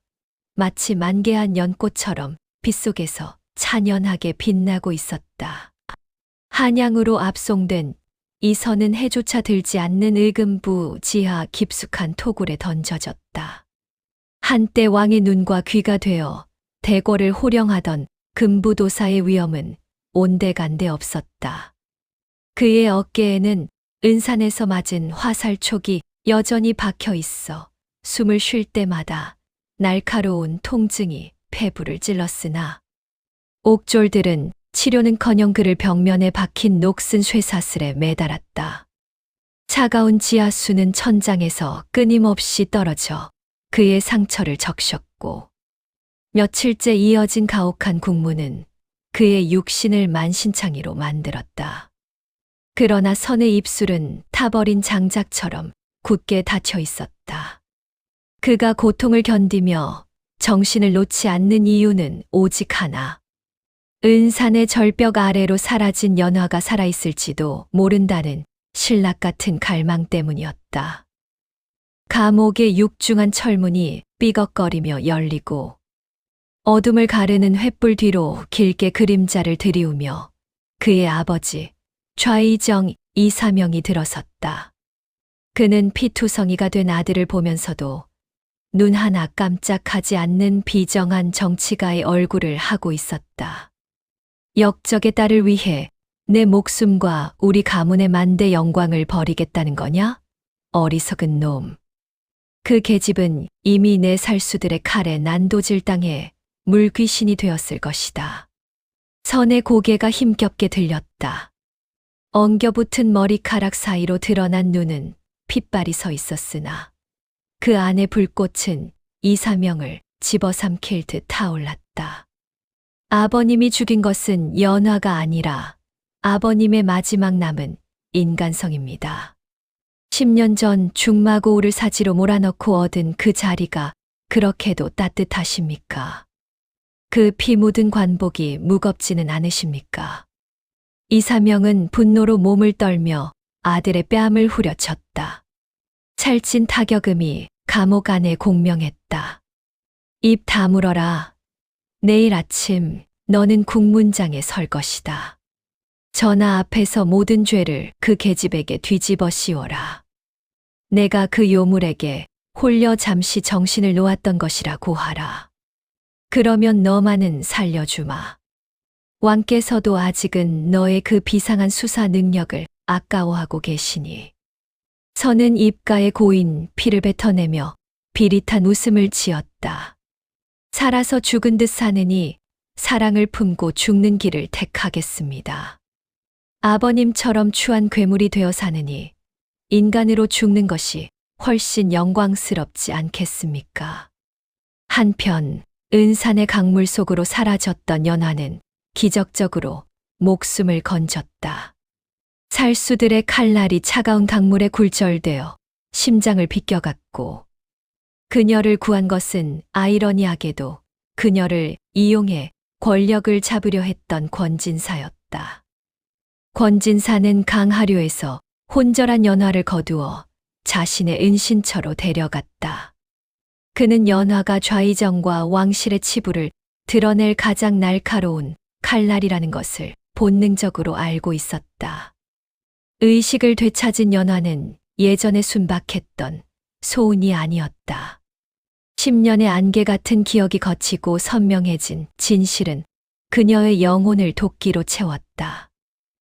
마치 만개한 연꽃처럼 빗속에서 찬연하게 빛나고 있었다. 한양으로 압송된 이 선은 해조차 들지 않는 을금부 지하 깊숙한 토굴에 던져졌다. 한때 왕의 눈과 귀가 되어 대궐을 호령하던 금부도사의 위엄은 온데간데 없었다. 그의 어깨에는 은산에서 맞은 화살촉이 여전히 박혀 있어 숨을 쉴 때마다 날카로운 통증이 폐부를 찔렀으나 옥졸들은 치료는커녕 그를 벽면에 박힌 녹슨 쇠사슬에 매달았다. 차가운 지하수는 천장에서 끊임없이 떨어져 그의 상처를 적셨고 며칠째 이어진 가혹한 국문은 그의 육신을 만신창이로 만들었다. 그러나 선의 입술은 타버린 장작처럼 굳게 닫혀 있었다. 그가 고통을 견디며 정신을 놓지 않는 이유는 오직 하나. 은산의 절벽 아래로 사라진 연화가 살아있을지도 모른다는 신락 같은 갈망 때문이었다. 감옥의 육중한 철문이 삐걱거리며 열리고 어둠을 가르는 횃불 뒤로 길게 그림자를 들이우며 그의 아버지 좌이정 이사명이 들어섰다. 그는 피투성이가 된 아들을 보면서도 눈 하나 깜짝하지 않는 비정한 정치가의 얼굴을 하고 있었다. 역적의 딸을 위해 내 목숨과 우리 가문의 만대 영광을 버리겠다는 거냐? 어리석은 놈. 그 계집은 이미 내 살수들의 칼에 난도질당해 물귀신이 되었을 것이다. 선의 고개가 힘겹게 들렸다. 엉겨붙은 머리카락 사이로 드러난 눈은 핏발이 서 있었으나 그 안의 불꽃은 이사명을 집어삼킬 듯 타올랐다. 아버님이 죽인 것은 연화가 아니라 아버님의 마지막 남은 인간성입니다. 10년 전 중마고우를 사지로 몰아넣고 얻은 그 자리가 그렇게도 따뜻하십니까? 그 피 묻은 관복이 무겁지는 않으십니까? 이사명은 분노로 몸을 떨며 아들의 뺨을 후려쳤다. 찰진 타격음이 감옥 안에 공명했다. 입 다물어라. 내일 아침 너는 국문장에 설 것이다. 전하 앞에서 모든 죄를 그 계집에게 뒤집어 씌워라. 내가 그 요물에게 홀려 잠시 정신을 놓았던 것이라 고하라. 그러면 너만은 살려주마. 왕께서도 아직은 너의 그 비상한 수사 능력을 아까워하고 계시니. 선은 입가에 고인 피를 뱉어내며 비릿한 웃음을 지었다. 살아서 죽은 듯 사느니 사랑을 품고 죽는 길을 택하겠습니다. 아버님처럼 추한 괴물이 되어 사느니 인간으로 죽는 것이 훨씬 영광스럽지 않겠습니까? 한편 은산의 강물 속으로 사라졌던 연화는 기적적으로 목숨을 건졌다. 살수들의 칼날이 차가운 강물에 굴절되어 심장을 비껴갔고 그녀를 구한 것은 아이러니하게도 그녀를 이용해 권력을 잡으려 했던 권진사였다. 권진사는 강하류에서 혼절한 연화를 거두어 자신의 은신처로 데려갔다. 그는 연화가 좌이정과 왕실의 치부를 드러낼 가장 날카로운 칼날이라는 것을 본능적으로 알고 있었다. 의식을 되찾은 연화는 예전에 순박했던 소은이 아니었다. 10년의 안개 같은 기억이 거치고 선명해진 진실은 그녀의 영혼을 도끼로 채웠다.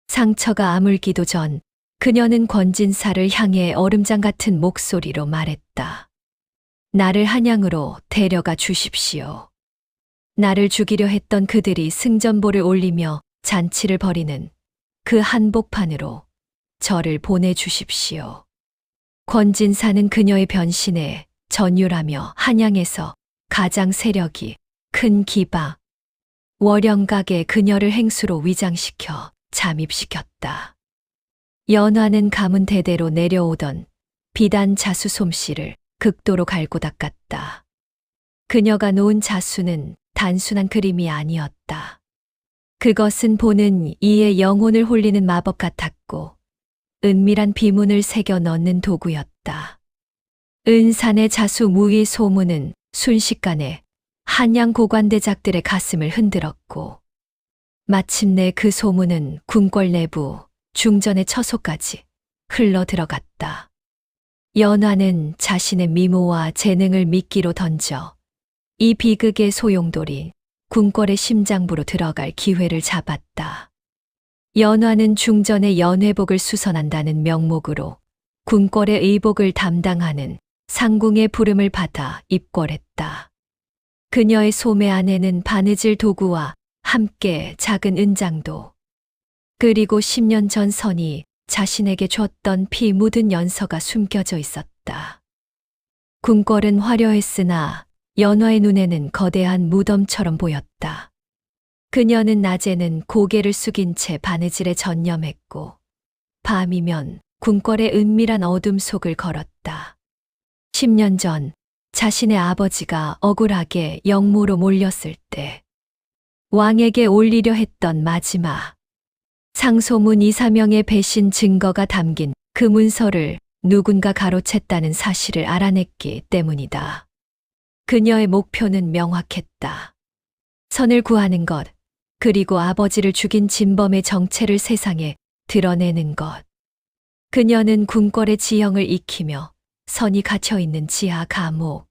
상처가 아물기도 전 그녀는 권진사를 향해 얼음장 같은 목소리로 말했다. 나를 한양으로 데려가 주십시오. 나를 죽이려 했던 그들이 승전보를 올리며 잔치를 벌이는 그 한복판으로 저를 보내주십시오. 권진사는 그녀의 변신에 전율하며 한양에서 가장 세력이 큰 기바, 월영각에 그녀를 행수로 위장시켜 잠입시켰다. 연화는 가문 대대로 내려오던 비단 자수 솜씨를 극도로 갈고 닦았다. 그녀가 놓은 자수는 단순한 그림이 아니었다. 그것은 보는 이의 영혼을 홀리는 마법 같았고 은밀한 비문을 새겨 넣는 도구였다. 은산의 자수 무의 소문은 순식간에 한양 고관대작들의 가슴을 흔들었고 마침내 그 소문은 궁궐 내부 중전의 처소까지 흘러 들어갔다. 연화는 자신의 미모와 재능을 미끼로 던져 이 비극의 소용돌이 궁궐의 심장부로 들어갈 기회를 잡았다. 연화는 중전의 연회복을 수선한다는 명목으로 궁궐의 의복을 담당하는 상궁의 부름을 받아 입궐했다. 그녀의 소매 안에는 바느질 도구와 함께 작은 은장도, 그리고 10년 전 선이 자신에게 줬던 피 묻은 연서가 숨겨져 있었다. 궁궐은 화려했으나 연화의 눈에는 거대한 무덤처럼 보였다. 그녀는 낮에는 고개를 숙인 채 바느질에 전념했고, 밤이면 궁궐의 은밀한 어둠 속을 걸었다. 10년 전 자신의 아버지가 억울하게 영모로 몰렸을 때 왕에게 올리려 했던 마지막 상소문 이사명의 배신 증거가 담긴 그 문서를 누군가 가로챘다는 사실을 알아냈기 때문이다. 그녀의 목표는 명확했다. 선을 구하는 것, 그리고 아버지를 죽인 진범의 정체를 세상에 드러내는 것. 그녀는 궁궐의 지형을 익히며 선이 갇혀있는 지하 감옥,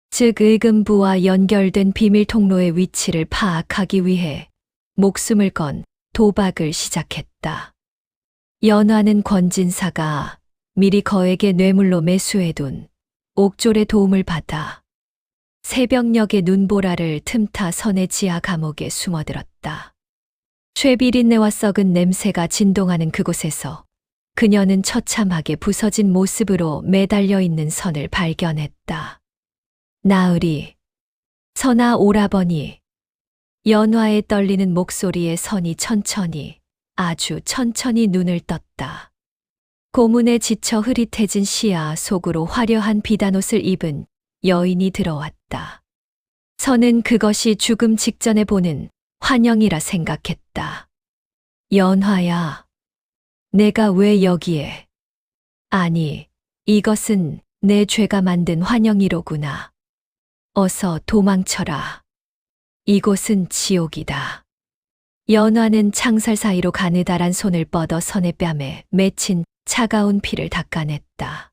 즉 의금부와 연결된 비밀 통로의 위치를 파악하기 위해 목숨을 건 도박을 시작했다. 연화는 권진사가 미리 거액의 뇌물로 매수해둔 옥졸의 도움을 받아 새벽녘의 눈보라를 틈타 선의 지하 감옥에 숨어들었다. 쇠비린내와 썩은 냄새가 진동하는 그곳에서 그녀는 처참하게 부서진 모습으로 매달려 있는 선을 발견했다. 나으리, 선아 오라버니. 연화의 떨리는 목소리에 선이 천천히, 아주 천천히 눈을 떴다. 고문에 지쳐 흐릿해진 시야 속으로 화려한 비단옷을 입은 여인이 들어왔다. 선은 그것이 죽음 직전에 보는 환영이라 생각했다. 연화야, 내가 왜 여기에? 아니, 이것은 내 죄가 만든 환영이로구나. 어서 도망쳐라. 이곳은 지옥이다. 연화는 창살 사이로 가느다란 손을 뻗어 선의 뺨에 맺힌 차가운 피를 닦아냈다.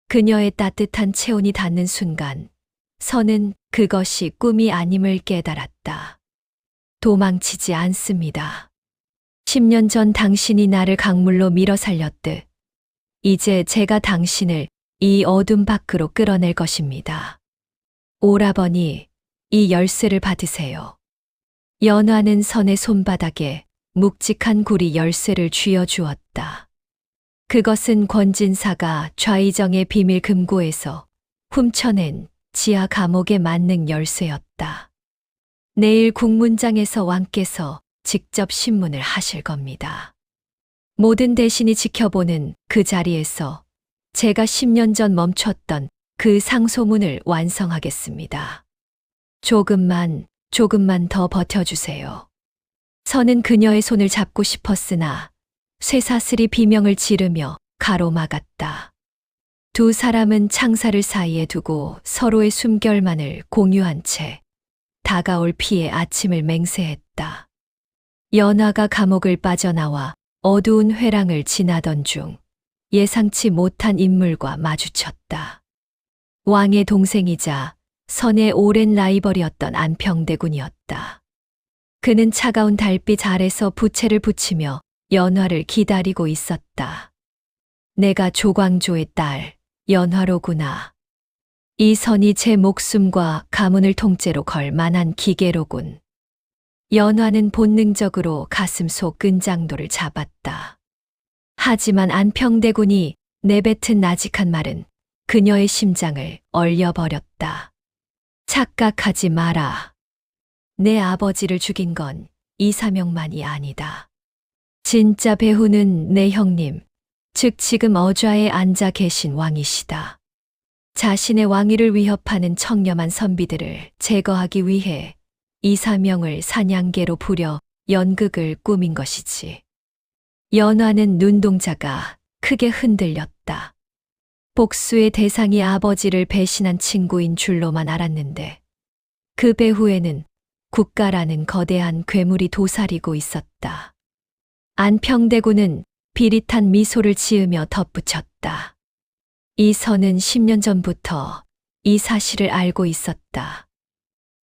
그녀의 따뜻한 체온이 닿는 순간 선은 그것이 꿈이 아님을 깨달았다. 도망치지 않습니다. 10년 전 당신이 나를 강물로 밀어 살렸듯 이제 제가 당신을 이 어둠 밖으로 끌어낼 것입니다. 오라버니, 이 열쇠를 받으세요. 연화는 선의 손바닥에 묵직한 구리 열쇠를 쥐어주었다. 그것은 권진사가 좌의정의 비밀 금고에서 훔쳐낸 지하 감옥의 만능 열쇠였다. 내일 국문장에서 왕께서 직접 신문을 하실 겁니다. 모든 대신이 지켜보는 그 자리에서 제가 10년 전 멈췄던 그 상소문을 완성하겠습니다. 조금만 더 버텨주세요. 선은 그녀의 손을 잡고 싶었으나 쇠사슬이 비명을 지르며 가로막았다. 두 사람은 창살을 사이에 두고 서로의 숨결만을 공유한 채 다가올 피의 아침을 맹세했다. 연화가 감옥을 빠져나와 어두운 회랑을 지나던 중 예상치 못한 인물과 마주쳤다. 왕의 동생이자 선의 오랜 라이벌이었던 안평대군이었다. 그는 차가운 달빛 아래서 부채를 붙이며 연화를 기다리고 있었다. 내가 조광조의 딸, 연화로구나. 이 선이 제 목숨과 가문을 통째로 걸 만한 기계로군. 연화는 본능적으로 가슴 속 끈장도를 잡았다. 하지만 안평대군이 내뱉은 나직한 말은 그녀의 심장을 얼려버렸다. 착각하지 마라. 내 아버지를 죽인 건 이사명만이 아니다. 진짜 배후는 내 형님, 즉 지금 어좌에 앉아 계신 왕이시다. 자신의 왕위를 위협하는 청렴한 선비들을 제거하기 위해 이사명을 사냥개로 부려 연극을 꾸민 것이지. 연화는 눈동자가 크게 흔들렸다. 복수의 대상이 아버지를 배신한 친구인 줄로만 알았는데 그 배후에는 국가라는 거대한 괴물이 도사리고 있었다. 안평대군은 비릿한 미소를 지으며 덧붙였다. 이 선은 10년 전부터 이 사실을 알고 있었다.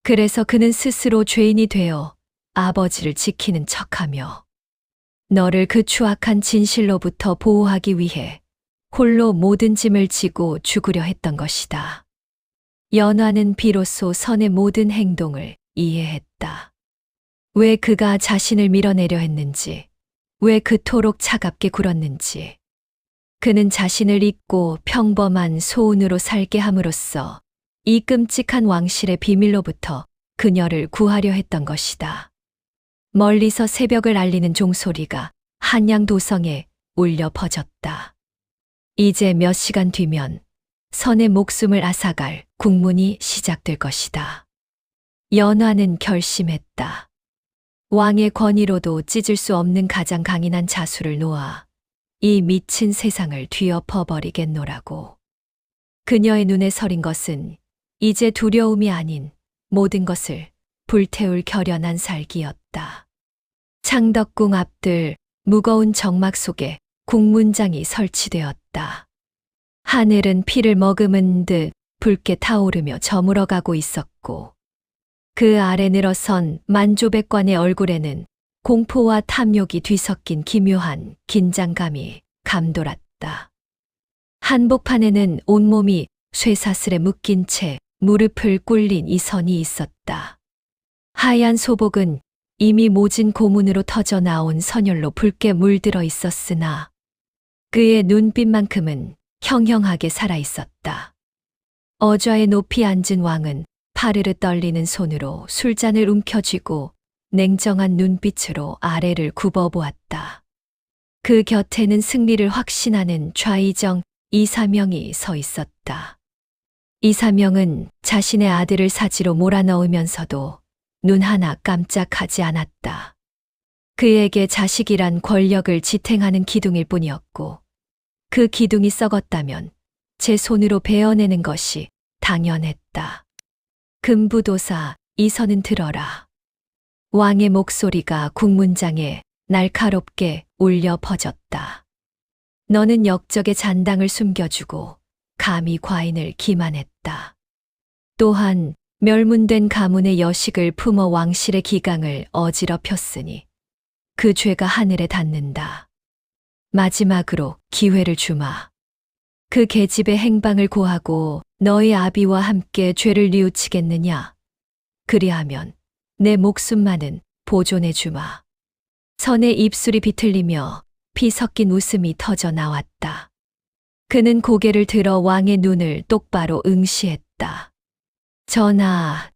그래서 그는 스스로 죄인이 되어 아버지를 지키는 척하며 너를 그 추악한 진실로부터 보호하기 위해 홀로 모든 짐을 지고 죽으려 했던 것이다. 연화는 비로소 선의 모든 행동을 이해했다. 왜 그가 자신을 밀어내려 했는지, 왜 그토록 차갑게 굴었는지. 그는 자신을 잊고 평범한 소운으로 살게 함으로써 이 끔찍한 왕실의 비밀로부터 그녀를 구하려 했던 것이다. 멀리서 새벽을 알리는 종소리가 한양 도성에 울려 퍼졌다. 이제 몇 시간 뒤면 선의 목숨을 앗아갈 국문이 시작될 것이다. 연화는 결심했다. 왕의 권위로도 찢을 수 없는 가장 강인한 자수를 놓아 이 미친 세상을 뒤엎어버리겠노라고. 그녀의 눈에 서린 것은 이제 두려움이 아닌 모든 것을 불태울 결연한 살기였다. 창덕궁 앞들 무거운 정막 속에 국문장이 설치되었다. 하늘은 피를 머금은 듯 붉게 타오르며 저물어가고 있었고 그 아래 늘어선 만조백관의 얼굴에는 공포와 탐욕이 뒤섞인 기묘한 긴장감이 감돌았다. 한복판에는 온몸이 쇠사슬에 묶인 채 무릎을 꿇린 이선이 있었다. 하얀 소복은 이미 모진 고문으로 터져 나온 선혈로 붉게 물들어 있었으나 그의 눈빛만큼은 형형하게 살아있었다. 어좌에 높이 앉은 왕은 파르르 떨리는 손으로 술잔을 움켜쥐고 냉정한 눈빛으로 아래를 굽어보았다. 그 곁에는 승리를 확신하는 좌의정 이사명이 서 있었다. 이사명은 자신의 아들을 사지로 몰아넣으면서도 눈 하나 깜짝하지 않았다. 그에게 자식이란 권력을 지탱하는 기둥일 뿐이었고 그 기둥이 썩었다면 제 손으로 베어내는 것이 당연했다. 금부도사 이선은 들어라. 왕의 목소리가 국문장에 날카롭게 울려 퍼졌다. 너는 역적의 잔당을 숨겨주고 감히 과인을 기만했다. 또한 멸문된 가문의 여식을 품어 왕실의 기강을 어지럽혔으니 그 죄가 하늘에 닿는다. 마지막으로 기회를 주마. 그 계집의 행방을 고하고 너의 아비와 함께 죄를 뉘우치겠느냐? 그리하면 내 목숨만은 보존해 주마. 선의 입술이 비틀리며 피 섞인 웃음이 터져 나왔다. 그는 고개를 들어 왕의 눈을 똑바로 응시했다.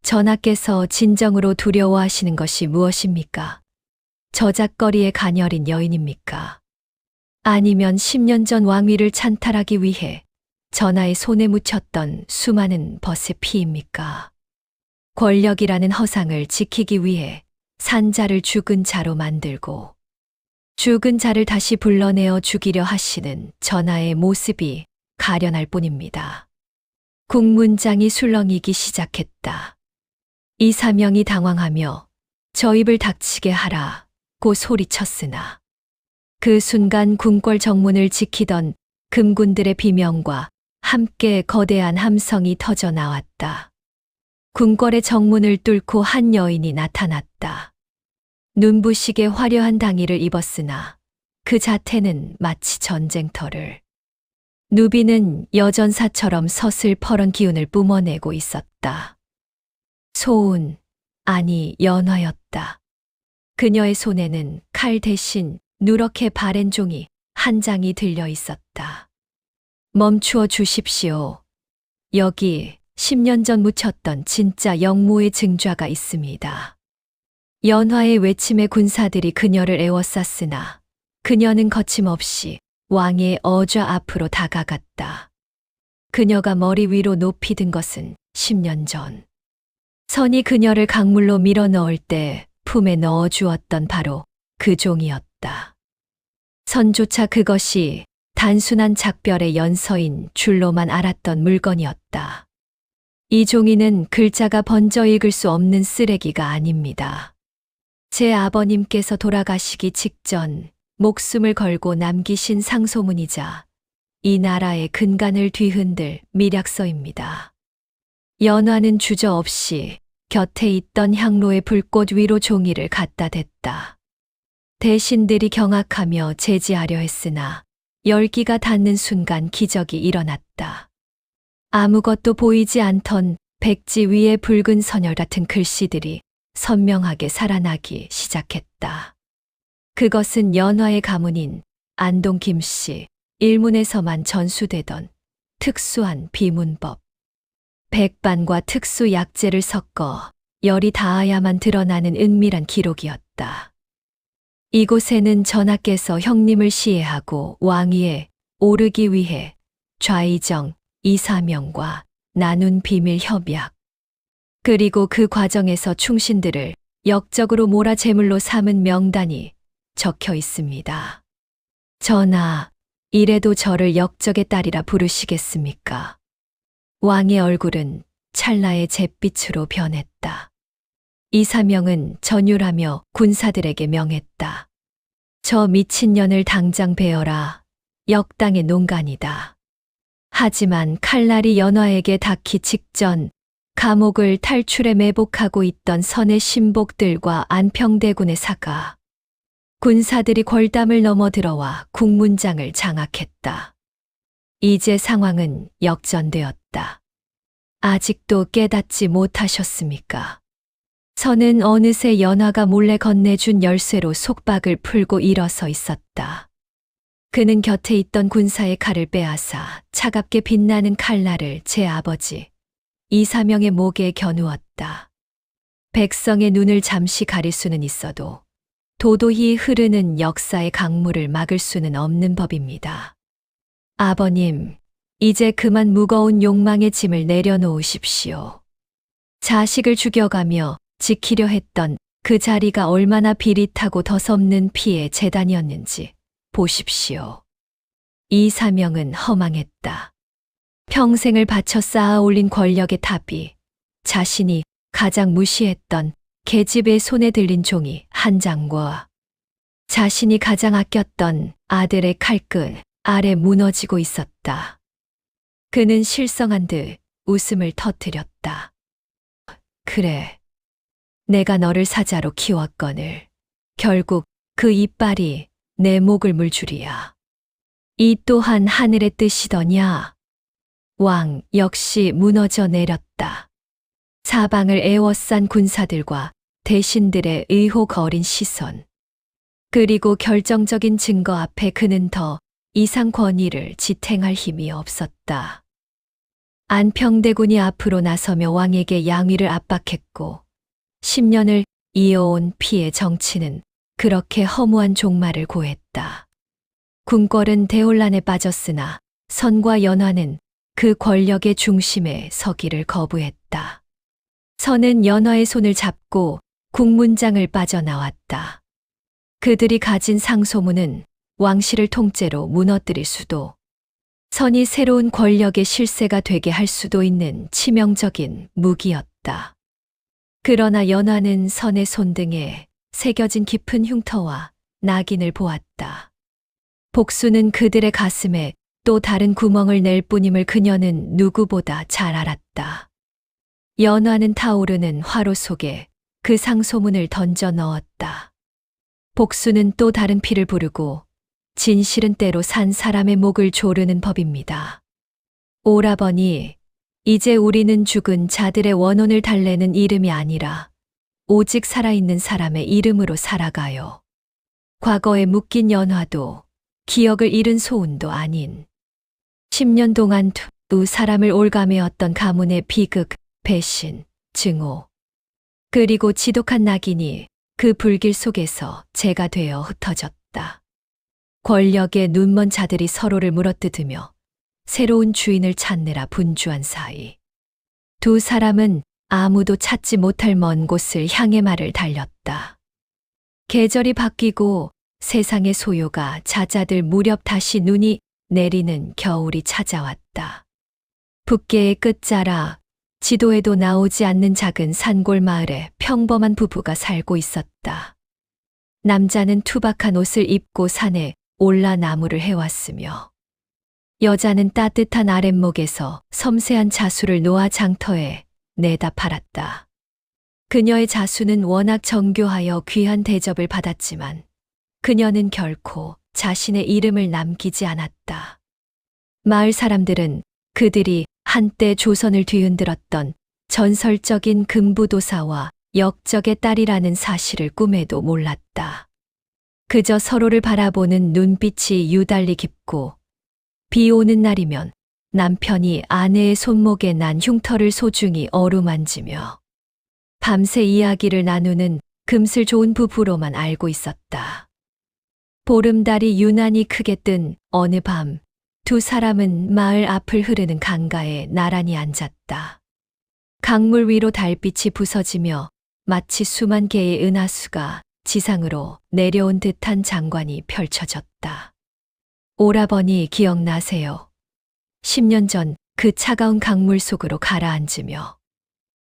전하께서 진정으로 두려워하시는 것이 무엇입니까? 저작거리에 가녀린 여인입니까? 아니면 10년 전 왕위를 찬탈하기 위해 전하의 손에 묻혔던 수많은 벗의 피입니까? 권력이라는 허상을 지키기 위해 산 자를 죽은 자로 만들고 죽은 자를 다시 불러내어 죽이려 하시는 전하의 모습이 가련할 뿐입니다. 국문장이 술렁이기 시작했다. 이사명이 당황하며 저 입을 닥치게 하라 고 소리쳤으나 그 순간 궁궐 정문을 지키던 금군들의 비명과 함께 거대한 함성이 터져 나왔다. 궁궐의 정문을 뚫고 한 여인이 나타났다. 눈부시게 화려한 당의를 입었으나 그 자태는 마치 전쟁터를. 누비는 여전사처럼 서슬퍼런 기운을 뿜어내고 있었다. 소운, 아니 연화였다. 그녀의 손에는 칼 대신 누렇게 바랜 종이 한 장이 들려 있었다. 멈추어 주십시오. 여기 10년 전 묻혔던 진짜 영모의 증좌가 있습니다. 연화의 외침에 군사들이 그녀를 에워쌌으나 그녀는 거침없이 왕의 어좌 앞으로 다가갔다. 그녀가 머리 위로 높이 든 것은 10년 전. 선이 그녀를 강물로 밀어 넣을 때 품에 넣어 주었던 바로 그 종이었다. 선조차 그것이 단순한 작별의 연서인 줄로만 알았던 물건이었다. 이 종이는 글자가 번져 읽을 수 없는 쓰레기가 아닙니다. 제 아버님께서 돌아가시기 직전 목숨을 걸고 남기신 상소문이자 이 나라의 근간을 뒤흔들 미략서입니다. 연화는 주저없이 곁에 있던 향로의 불꽃 위로 종이를 갖다 댔다. 대신들이 경악하며 제지하려 했으나 열기가 닿는 순간 기적이 일어났다. 아무것도 보이지 않던 백지 위에 붉은 선열 같은 글씨들이 선명하게 살아나기 시작했다. 그것은 연화의 가문인 안동 김씨 일문에서만 전수되던 특수한 비문법. 백반과 특수 약재를 섞어 열이 닿아야만 드러나는 은밀한 기록이었다. 이곳에는 전하께서 형님을 시해하고 왕위에 오르기 위해 좌의정 이사명과 나눈 비밀 협약, 그리고 그 과정에서 충신들을 역적으로 몰아 제물로 삼은 명단이 적혀 있습니다. 전하, 이래도 저를 역적의 딸이라 부르시겠습니까? 왕의 얼굴은 찰나의 잿빛으로 변했다. 이사명은 전율하며 군사들에게 명했다. 저 미친년을 당장 베어라. 역당의 농간이다. 하지만 칼날이 연화에게 닿기 직전 감옥을 탈출해 매복하고 있던 선의 신복들과 안평대군의 사가, 군사들이 골담을 넘어 들어와 국문장을 장악했다. 이제 상황은 역전되었다. 아직도 깨닫지 못하셨습니까? 선은 어느새 연화가 몰래 건네준 열쇠로 속박을 풀고 일어서 있었다. 그는 곁에 있던 군사의 칼을 빼앗아 차갑게 빛나는 칼날을 제 아버지 이사명의 목에 겨누었다. 백성의 눈을 잠시 가릴 수는 있어도 도도히 흐르는 역사의 강물을 막을 수는 없는 법입니다. 아버님, 이제 그만 무거운 욕망의 짐을 내려놓으십시오. 자식을 죽여가며 지키려 했던 그 자리가 얼마나 비릿하고 더섭는 피의 재단이었는지 보십시오. 이사명은 허망했다. 평생을 바쳐 쌓아 올린 권력의 탑이 자신이 가장 무시했던 계집의 손에 들린 종이 한 장과 자신이 가장 아꼈던 아들의 칼끝 아래 무너지고 있었다. 그는 실성한 듯 웃음을 터뜨렸다. 그래, 내가 너를 사자로 키웠거늘 결국 그 이빨이 내 목을 물 줄이야. 이 또한 하늘의 뜻이더냐. 왕 역시 무너져 내렸다. 사방을 에워싼 군사들과 대신들의 의혹 어린 시선, 그리고 결정적인 증거 앞에 그는 더 이상 권위를 지탱할 힘이 없었다. 안평대군이 앞으로 나서며 왕에게 양위를 압박했고 10년을 이어온 피의 정치는 그렇게 허무한 종말을 고했다. 궁궐은 대혼란에 빠졌으나 선과 연화는 그 권력의 중심에 서기를 거부했다. 선은 연화의 손을 잡고 국문장을 빠져나왔다. 그들이 가진 상소문은 왕실을 통째로 무너뜨릴 수도, 선이 새로운 권력의 실세가 되게 할 수도 있는 치명적인 무기였다. 그러나 연화는 선의 손등에 새겨진 깊은 흉터와 낙인을 보았다. 복수는 그들의 가슴에 또 다른 구멍을 낼 뿐임을 그녀는 누구보다 잘 알았다. 연화는 타오르는 화로 속에 그 상소문을 던져 넣었다. 복수는 또 다른 피를 부르고 진실은 때로 산 사람의 목을 조르는 법입니다. 오라버니, 이제 우리는 죽은 자들의 원혼을 달래는 이름이 아니라 오직 살아있는 사람의 이름으로 살아가요. 과거에 묶인 연화도 기억을 잃은 소운도 아닌 10년 동안 두 사람을 올가매었던 가문의 비극, 배신, 증오, 그리고 지독한 낙인이 그 불길 속에서 재가 되어 흩어졌다. 권력의 눈먼 자들이 서로를 물어뜯으며 새로운 주인을 찾느라 분주한 사이, 두 사람은 아무도 찾지 못할 먼 곳을 향해 말을 달렸다. 계절이 바뀌고 세상의 소요가 잦아들 무렵 다시 눈이 내리는 겨울이 찾아왔다. 북계의 끝자락, 지도에도 나오지 않는 작은 산골 마을에 평범한 부부가 살고 있었다. 남자는 투박한 옷을 입고 산에 올라 나무를 해왔으며, 여자는 따뜻한 아랫목에서 섬세한 자수를 놓아 장터에 내다 팔았다. 그녀의 자수는 워낙 정교하여 귀한 대접을 받았지만 그녀는 결코 자신의 이름을 남기지 않았다. 마을 사람들은 그들이 한때 조선을 뒤흔들었던 전설적인 금부도사와 역적의 딸이라는 사실을 꿈에도 몰랐다. 그저 서로를 바라보는 눈빛이 유달리 깊고 비 오는 날이면 남편이 아내의 손목에 난 흉터를 소중히 어루만지며 밤새 이야기를 나누는 금슬 좋은 부부로만 알고 있었다. 보름달이 유난히 크게 뜬 어느 밤, 두 사람은 마을 앞을 흐르는 강가에 나란히 앉았다. 강물 위로 달빛이 부서지며 마치 수만 개의 은하수가 지상으로 내려온 듯한 장관이 펼쳐졌다. 오라버니 기억나세요? 10년 전 그 차가운 강물 속으로 가라앉으며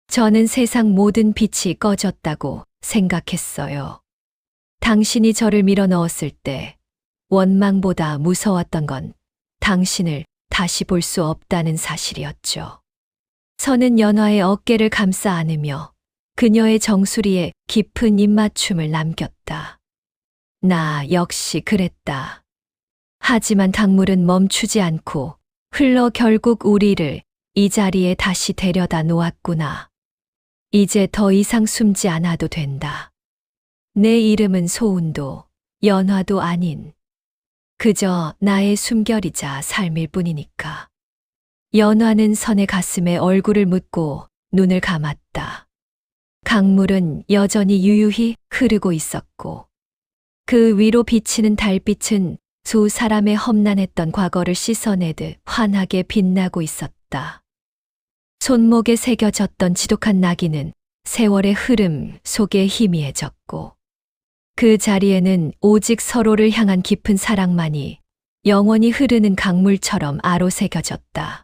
저는 세상 모든 빛이 꺼졌다고 생각했어요. 당신이 저를 밀어 넣었을 때 원망보다 무서웠던 건 당신을 다시 볼 수 없다는 사실이었죠. 서는 연화의 어깨를 감싸 안으며 그녀의 정수리에 깊은 입맞춤을 남겼다. 나 역시 그랬다. 하지만 강물은 멈추지 않고 흘러 결국 우리를 이 자리에 다시 데려다 놓았구나. 이제 더 이상 숨지 않아도 된다. 내 이름은 소운도 연화도 아닌 그저 나의 숨결이자 삶일 뿐이니까. 연화는 선의 가슴에 얼굴을 묻고 눈을 감았다. 강물은 여전히 유유히 흐르고 있었고 그 위로 비치는 달빛은 두 사람의 험난했던 과거를 씻어내듯 환하게 빛나고 있었다. 손목에 새겨졌던 지독한 낙인은 세월의 흐름 속에 희미해졌고 그 자리에는 오직 서로를 향한 깊은 사랑만이 영원히 흐르는 강물처럼 아로새겨졌다.